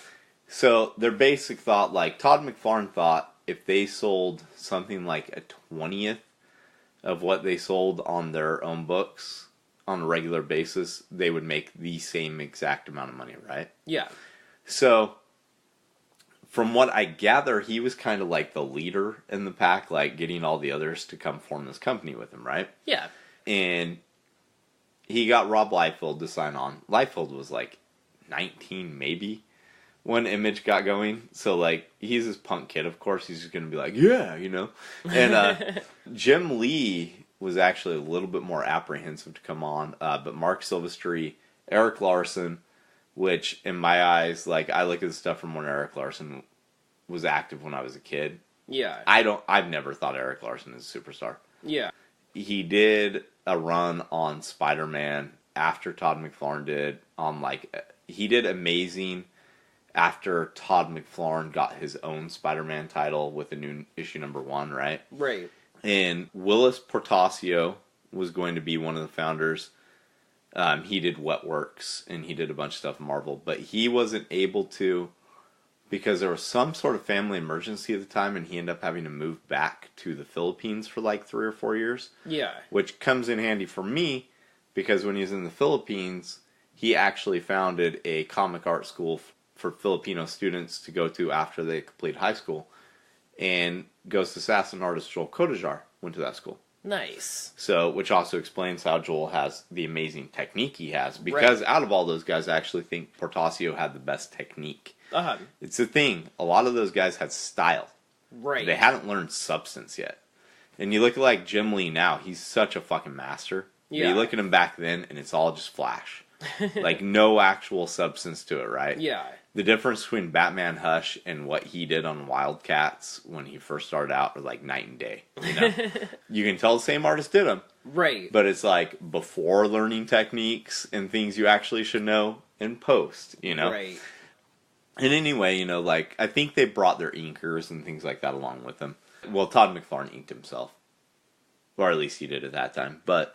A: So their basic thought, like, Todd McFarlane thought if they sold something like a 20th of what they sold on their own books on a regular basis, they would make the same exact amount of money, right?
B: Yeah.
A: So, from what I gather, he was kind of like the leader in the pack, like getting all the others to come form this company with him, right?
B: Yeah.
A: And he got Rob Liefeld to sign on. Liefeld was like 19 maybe when Image got going. So, like, he's this punk kid, of course. He's just going to be like, yeah, you know. And Jim Lee was actually a little bit more apprehensive to come on. But Mark Silvestri, Eric Larson, which in my eyes, like, I look at the stuff from when Eric Larson was active when I was a kid.
B: Yeah.
A: I've never thought Eric Larson is a superstar.
B: Yeah.
A: He did a run on Spider-Man after Todd McFarlane did on, like, he did Amazing after Todd McFarlane got his own Spider-Man title with a new issue #1, right?
B: Right.
A: And Willis Portacio was going to be one of the founders. He did Wetworks, and he did a bunch of stuff in Marvel, but he wasn't able to because there was some sort of family emergency at the time, and he ended up having to move back to the Philippines for like 3 or 4 years.
B: Yeah.
A: Which comes in handy for me, because when he was in the Philippines, he actually founded a comic art school for Filipino students to go to after they complete high school. And Ghost Assassin artist Joel Kodajar went to that school.
B: Nice.
A: So, which also explains how Joel has the amazing technique he has. Because out of all those guys, I actually think Portacio had the best technique.
B: Uh-huh.
A: It's the thing. A lot of those guys had style.
B: Right.
A: They hadn't learned substance yet. And you look at like Jim Lee now, he's such a fucking master. Yeah. But you look at him back then, and it's all just flash. Like, no actual substance to it, right?
B: Yeah.
A: The difference between Batman Hush and what he did on Wildcats when he first started out are like night and day. You know? You can tell the same artist did them.
B: Right.
A: But it's like before learning techniques and things you actually should know in post, you know?
B: Right.
A: And anyway, you know, like, I think they brought their inkers and things like that along with them. Well, Todd McFarlane inked himself. Or at least he did at that time. But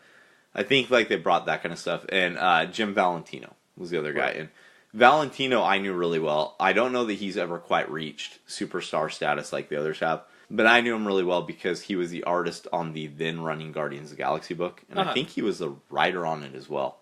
A: I think, like, they brought that kind of stuff. And Jim Valentino was the other guy. And Valentino I knew really well. I don't know that he's ever quite reached superstar status like the others have. But I knew him really well because he was the artist on the then running Guardians of the Galaxy book. And I think he was the writer on it as well.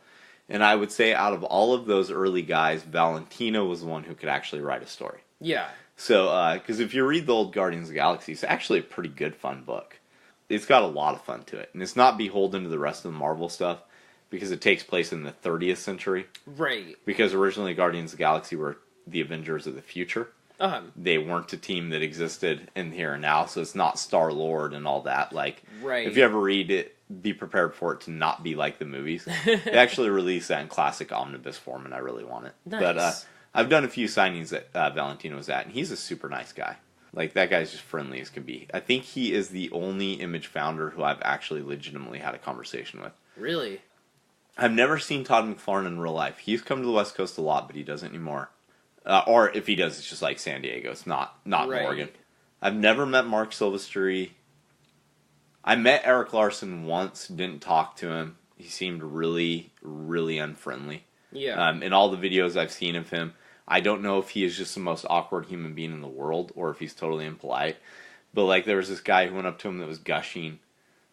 A: And I would say out of all of those early guys, Valentino was the one who could actually write a story.
B: Yeah.
A: So, because if you read the old Guardians of the Galaxy, it's actually a pretty good, fun book. It's got a lot of fun to it. And it's not beholden to the rest of the Marvel stuff because it takes place in the 30th century.
B: Right.
A: Because originally Guardians of the Galaxy were the Avengers of the future.
B: Uh-huh.
A: They weren't a team that existed in here and now, so it's not Star-Lord and all that. Like,
B: right.
A: If you ever read it, be prepared for it to not be like the movies. They actually released that in classic omnibus form, and I really want it.
B: Nice.
A: But I've done a few signings that Valentino was at, and he's a super nice guy. Like, that guy's just friendly as can be. I think he is the only Image founder who I've actually legitimately had a conversation with.
B: Really?
A: I've never seen Todd McFarlane in real life. He's come to the West Coast a lot, but he doesn't anymore. Or if he does, it's just like San Diego. It's not right. Oregon. I've never met Mark Silvestri. I met Eric Larson once, didn't talk to him. He seemed really, really unfriendly.
B: Yeah.
A: In all the videos I've seen of him, I don't know if he is just the most awkward human being in the world or if he's totally impolite. But, like, there was this guy who went up to him that was gushing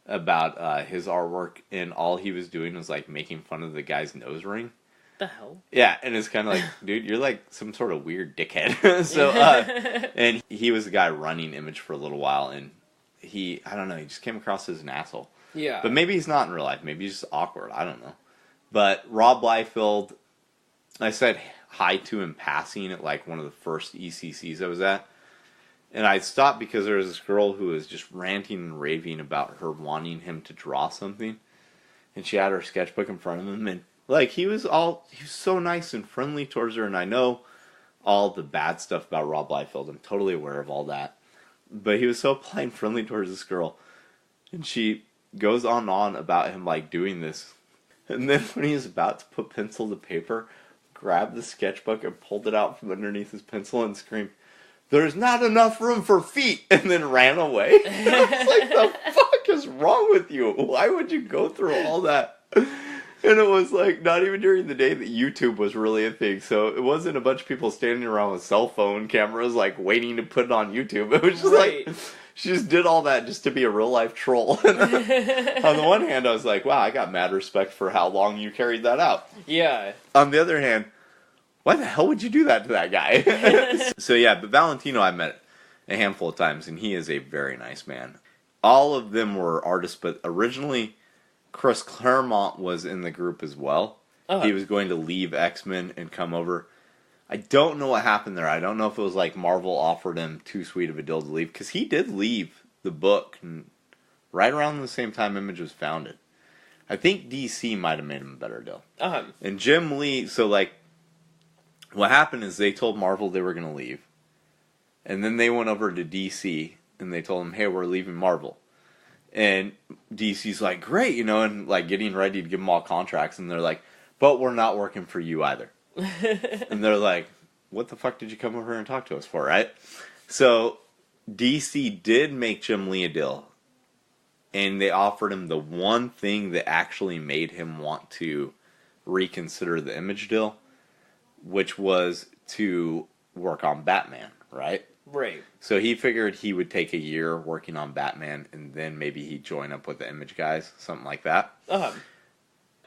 A: about his artwork, and all he was doing was, like, making fun of the guy's nose ring.
B: The hell?
A: Yeah, and it's kind of like, dude, you're like some sort of weird dickhead. So, and he was the guy running Image for a little while, and I don't know, he just came across as an asshole.
B: Yeah.
A: But maybe he's not in real life. Maybe he's just awkward. I don't know. But Rob Liefeld, I said hi to him passing at like one of the first ECCs I was at. And I stopped because there was this girl who was just ranting and raving about her wanting him to draw something. And she had her sketchbook in front of him. And like he was so nice and friendly towards her. And I know all the bad stuff about Rob Liefeld. I'm totally aware of all that. But he was so polite and friendly towards this girl. And she goes on and on about him, like, doing this. And then when he's about to put pencil to paper, grabbed the sketchbook and pulled it out from underneath his pencil and screamed, "There's not enough room for feet," and then ran away. I was like, the fuck is wrong with you? Why would you go through all that? And it was like not even during the day that YouTube was really a thing. So it wasn't a bunch of people standing around with cell phone cameras like waiting to put it on YouTube. It was just like she just did all that just to be a real life troll. On the one hand, I was like, wow, I got mad respect for how long you carried that out.
B: Yeah.
A: On the other hand, why the hell would you do that to that guy? So yeah, but Valentino I met a handful of times, and he is a very nice man. All of them were artists, but originally Chris Claremont was in the group as well. He was going to leave X-Men and come over. I don't know what happened there. I don't know if it was like Marvel offered him too sweet of a deal to leave, because he did leave the book right around the same time Image was founded. I think DC might have made him a better deal. And Jim Lee, so like, what happened is they told Marvel they were going to leave. And then they went over to DC and they told them, hey, we're leaving Marvel. And DC's like, great, you know, and like getting ready to give them all contracts. And they're like, but we're not working for you either. And they're like, what the fuck did you come over here and talk to us for, right? So DC did make Jim Lee a deal. And they offered him the one thing that actually made him want to reconsider the Image deal, which was to work on Batman, right?
B: Right.
A: So he figured he would take a year working on Batman, and then maybe he'd join up with the Image guys, something like that.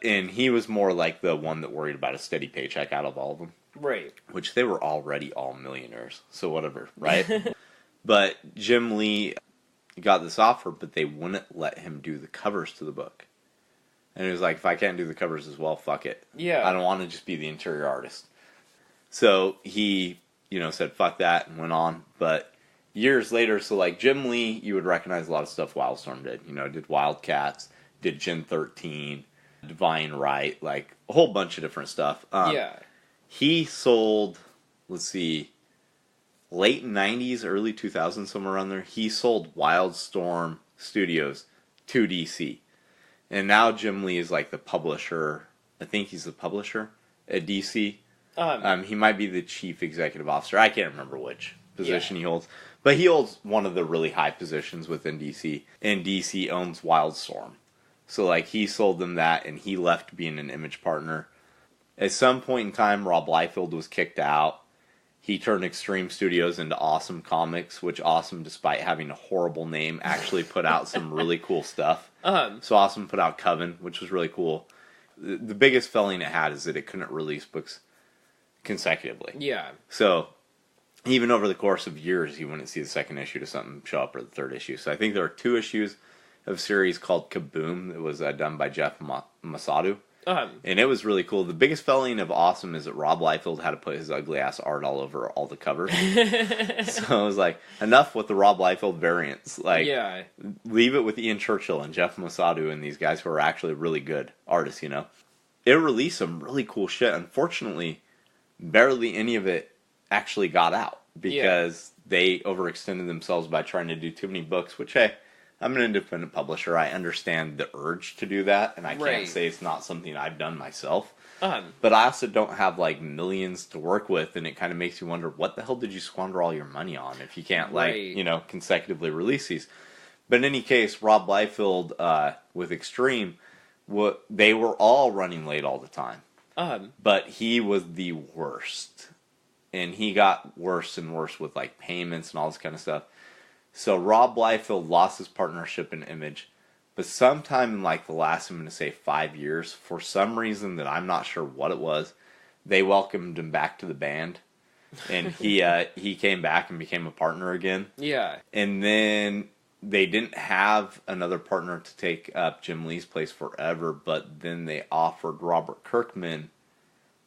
A: And he was more like the one that worried about a steady paycheck out of all of them.
B: Right.
A: Which they were already all millionaires, so whatever, right? But Jim Lee got this offer, but they wouldn't let him do the covers to the book. And he was like, if I can't do the covers as well, fuck it.
B: Yeah.
A: I don't want to just be the interior artist. So he, you know, said fuck that and went on. But years later, so like Jim Lee, you would recognize a lot of stuff Wildstorm did. You know, did Wildcats, did Gen 13, Divine Right, like a whole bunch of different stuff.
B: Yeah.
A: He sold, let's see, late 90s, early 2000s, somewhere around there. He sold Wildstorm Studios to DC. And now Jim Lee is like the publisher. I think he's the publisher at DC. He might be the chief executive officer. I can't remember which position he holds. But he holds one of the really high positions within DC. And DC owns Wildstorm. So like he sold them that and he left being an Image partner. At some point in time, Rob Liefeld was kicked out. He turned Extreme Studios into Awesome Comics, which Awesome, despite having a horrible name, actually put out some really cool stuff. So Awesome put out Coven, which was really cool. The biggest failing it had is that it couldn't release books consecutively.
B: Yeah.
A: So even over the course of years, you wouldn't see the second issue to something show up or the third issue. So I think there are 2 issues of a series called Kaboom that was done by Jeff Masadu. And it was really cool. The biggest failing of Awesome is that Rob Liefeld had to put his ugly ass art all over all the covers. So I was like, enough with the Rob Liefeld variants. Like, leave it with Ian Churchill and Jeff Masadu and these guys who are actually really good artists, you know. It released some really cool shit. Unfortunately, barely any of it actually got out because they overextended themselves by trying to do too many books, which, hey, I'm an independent publisher. I understand the urge to do that, and I can't say it's not something I've done myself. But I also don't have, like, millions to work with, and it kind of makes you wonder, what the hell did you squander all your money on if you can't, like, you know, consecutively release these? But in any case, Rob Liefeld with Extreme, they were all running late all the time. But he was the worst. And he got worse and worse with, like, payments and all this kind of stuff. So Rob Liefeld lost his partnership in Image, but sometime in like the last, I'm going to say 5 years, for some reason that I'm not sure what it was, they welcomed him back to the band, and he came back and became a partner again. Yeah. And then they didn't have another partner to take up Jim Lee's place forever, but then they offered Robert Kirkman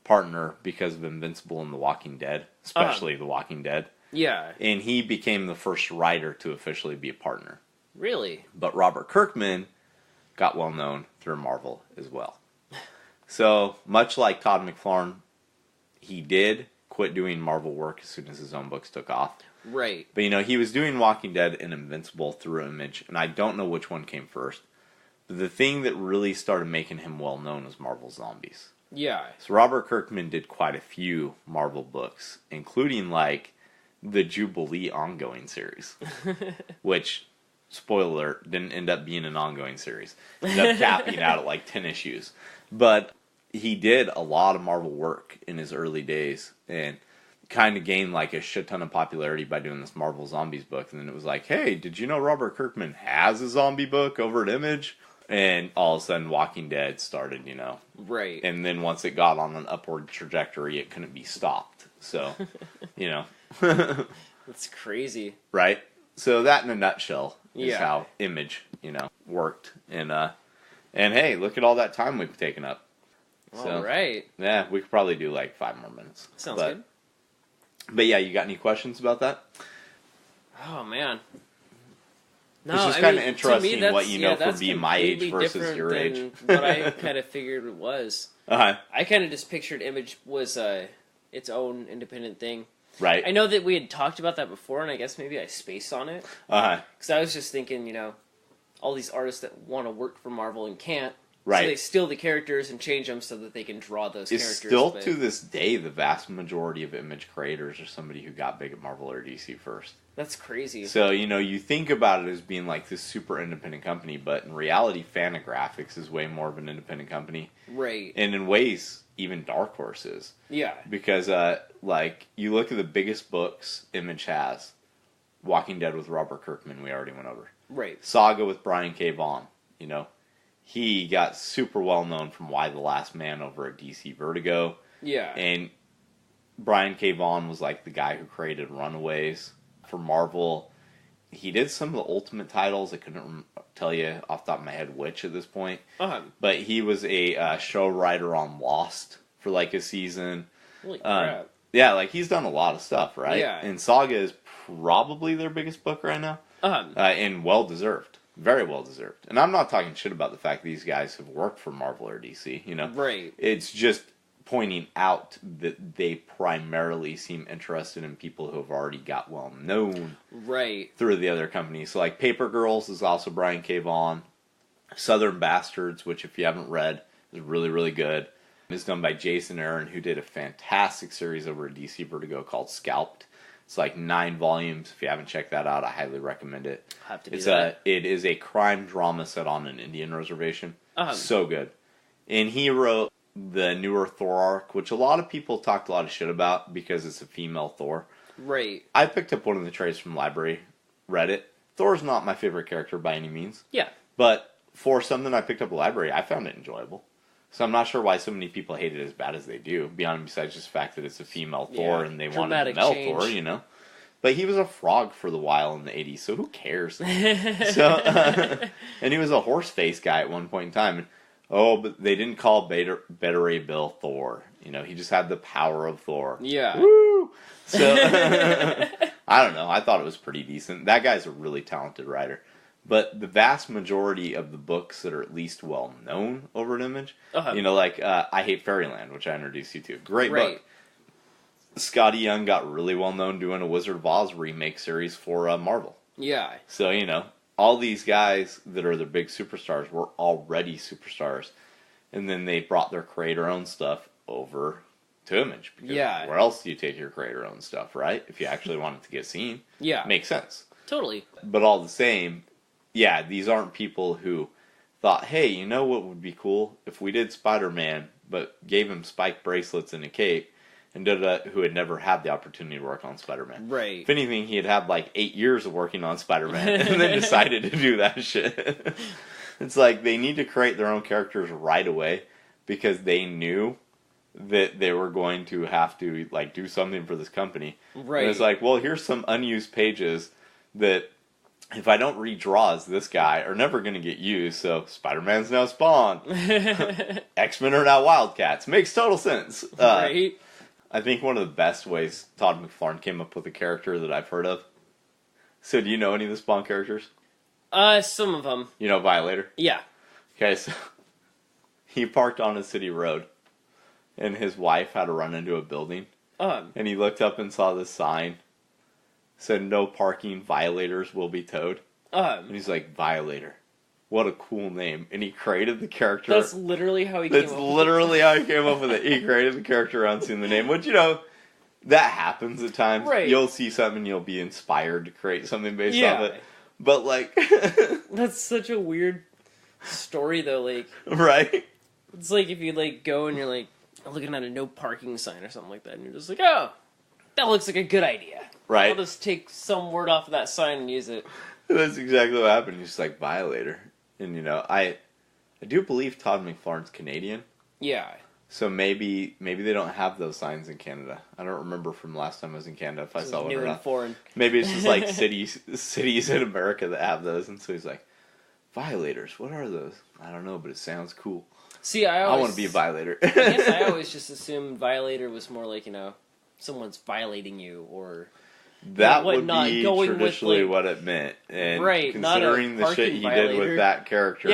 A: partner because of Invincible and The Walking Dead, especially The Walking Dead. Yeah. And he became the first writer to officially be a partner.
B: Really?
A: But Robert Kirkman got well known through Marvel as well. So, much like Todd McFarlane, he did quit doing Marvel work as soon as his own books took off.
B: Right.
A: But, you know, he was doing Walking Dead and Invincible through Image, and I don't know which one came first. But the thing that really started making him well known was Marvel Zombies.
B: Yeah.
A: So Robert Kirkman did quite a few Marvel books, including, like, the Jubilee ongoing series. Which, spoiler alert, didn't end up being an ongoing series. Ended up capping out at, like, 10 issues. But he did a lot of Marvel work in his early days, and kind of gained like a shit ton of popularity by doing this Marvel Zombies book. And then it was like, hey, did you know Robert Kirkman has a zombie book over at Image? And all of a sudden Walking Dead started, you know.
B: Right.
A: And then once it got on an upward trajectory, it couldn't be stopped. So, you know.
B: That's crazy.
A: Right? So that in a nutshell is how Image, you know, worked. And hey, look at all that time we've taken up. So,
B: all right.
A: Yeah, we could probably do like 5 more minutes.
B: Sounds good.
A: But yeah, you got any questions about that?
B: Oh, man.
A: No, it's just kind of interesting what you know for being my age versus your age.
B: What I kind of figured it was.
A: I
B: kind of just pictured Image was its own independent thing.
A: Right.
B: I know that we had talked about that before, and I guess maybe I spaced on it. Because I was just thinking, you know, all these artists that want to work for Marvel and can't.
A: Right.
B: So they steal the characters and change them so that they can draw those characters.
A: Still to this day, the vast majority of Image creators are somebody who got big at Marvel or DC first.
B: That's crazy.
A: So, you know, you think about it as being like this super independent company, but in reality, Fantagraphics is way more of an independent company.
B: Right.
A: And in ways, even Dark Horse is.
B: Yeah.
A: Because, like, you look at the biggest books Image has. Walking Dead with Robert Kirkman, we already went over.
B: Right.
A: Saga with Brian K. Vaughan, you know. He got super well known from Y the Last Man over at DC Vertigo.
B: Yeah.
A: And Brian K. Vaughan was like the guy who created Runaways for Marvel. He did some of the Ultimate titles. I couldn't tell you off the top of my head which at this point. But he was a show writer on Lost for like a season.
B: Holy crap.
A: Yeah, like he's done a lot of stuff, right?
B: Yeah.
A: And Saga is probably their biggest book right now. And well-deserved. Very well deserved. And I'm not talking shit about the fact these guys have worked for Marvel or DC, you know?
B: Right.
A: It's just pointing out that they primarily seem interested in people who have already got well known.
B: Right.
A: Through the other companies. So like Paper Girls is also Brian K. Vaughan. Southern Bastards, which if you haven't read, is really, really good. It's done by Jason Aaron, who did a fantastic series over at DC Vertigo called Scalped. It's like 9 volumes. If you haven't checked that out, I highly recommend it.
B: Have to do that.
A: It is a crime drama set on an Indian reservation. So good. And he wrote the newer Thor arc, which a lot of people talked a lot of shit about because it's a female Thor.
B: Right.
A: I picked up one of the trades from the library, read it. Thor's not my favorite character by any means.
B: Yeah.
A: But for something I picked up at the library, I found it enjoyable. So I'm not sure why so many people hate it as bad as they do, besides just the fact that it's a female Thor and they wanted a male Thor, you know? But he was a frog for the while in the 80s, so who cares? And he was a horse face guy at one point in time. And, but they didn't call Beta Ray Bill Thor. You know, he just had the power of Thor.
B: Yeah.
A: Woo! So, I don't know. I thought it was pretty decent. That guy's a really talented writer. But the vast majority of the books that are at least well known over at Image, you know, like I Hate Fairyland, which I introduced you to. Great book. Scotty Young got really well known doing a Wizard of Oz remake series for Marvel. Yeah. So, you know, all these guys that are the big superstars were already superstars. And then they brought their creator-owned stuff over to Image. Because where else do you take your creator-owned stuff, right? If you actually want it to get seen. Yeah. Makes sense.
B: Totally.
A: But all the same, yeah, these aren't people who thought, hey, you know what would be cool? If we did Spider-Man, but gave him spike bracelets and a cape, and who had never had the opportunity to work on Spider-Man. Right. If anything, he had like 8 years of working on Spider-Man, and then decided to do that shit. It's like, they need to create their own characters right away, because they knew that they were going to have to, like, do something for this company. Right. And it's like, well, here's some unused pages that, if I don't redraw as this guy, are never going to get used. So Spider-Man's now Spawn. X-Men are now Wildcats. Makes total sense. Right. I think one of the best ways Todd McFarlane came up with a character that I've heard of. So do you know any of the Spawn characters?
B: Some of them.
A: You know Violator?
B: Yeah.
A: Okay, so he parked on a city road, and his wife had to run into a building, And he looked up and saw this sign. Said, "No parking, violators will be towed." And he's like, "Violator. What a cool name." And he created the character.
B: That's literally how he came up with it.
A: That's literally how he came up with it. He created the character around seeing the name. Which, that happens at times.
B: Right.
A: You'll see something and you'll be inspired to create something based off it. But, like...
B: That's such a weird story, though, like...
A: Right?
B: It's like if you, like, go and you're, like, looking at a no parking sign or something like that, and you're just like, oh, that looks like a good idea.
A: Right.
B: I'll just take some word off of that sign and use it.
A: That's exactly what happened. He's like, violator. And, I do believe Todd McFarlane's Canadian.
B: Yeah.
A: So maybe they don't have those signs in Canada. I don't remember from last time I was in Canada if I saw one or not.
B: Foreign.
A: Maybe it's just like cities in America that have those. And so he's like, violators, what are those? I don't know, but it sounds cool.
B: See, I
A: want to be a violator.
B: I guess I always just assumed violator was more like, someone's violating you, or
A: that would be traditionally what it meant. And
B: right,
A: considering the shit he did with that character,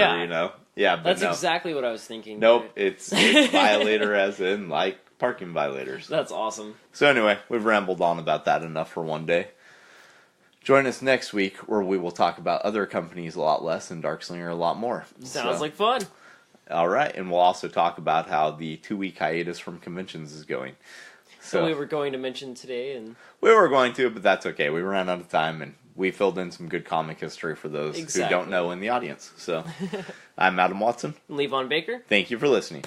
A: Yeah, but
B: that's exactly what I was thinking.
A: Nope, it's violator as in, like, parking violators.
B: That's awesome.
A: So anyway, we've rambled on about that enough for one day. Join us next week, where we will talk about other companies a lot less and Darkslinger a lot more.
B: Sounds like fun.
A: All right, and we'll also talk about how the 2-week hiatus from conventions is going.
B: So we were going to mention today, and
A: we were going to, but that's okay. We ran out of time, and we filled in some good comic history for those who don't know in the audience. So, I'm Adam Watson.
B: Levon Baker.
A: Thank you for listening.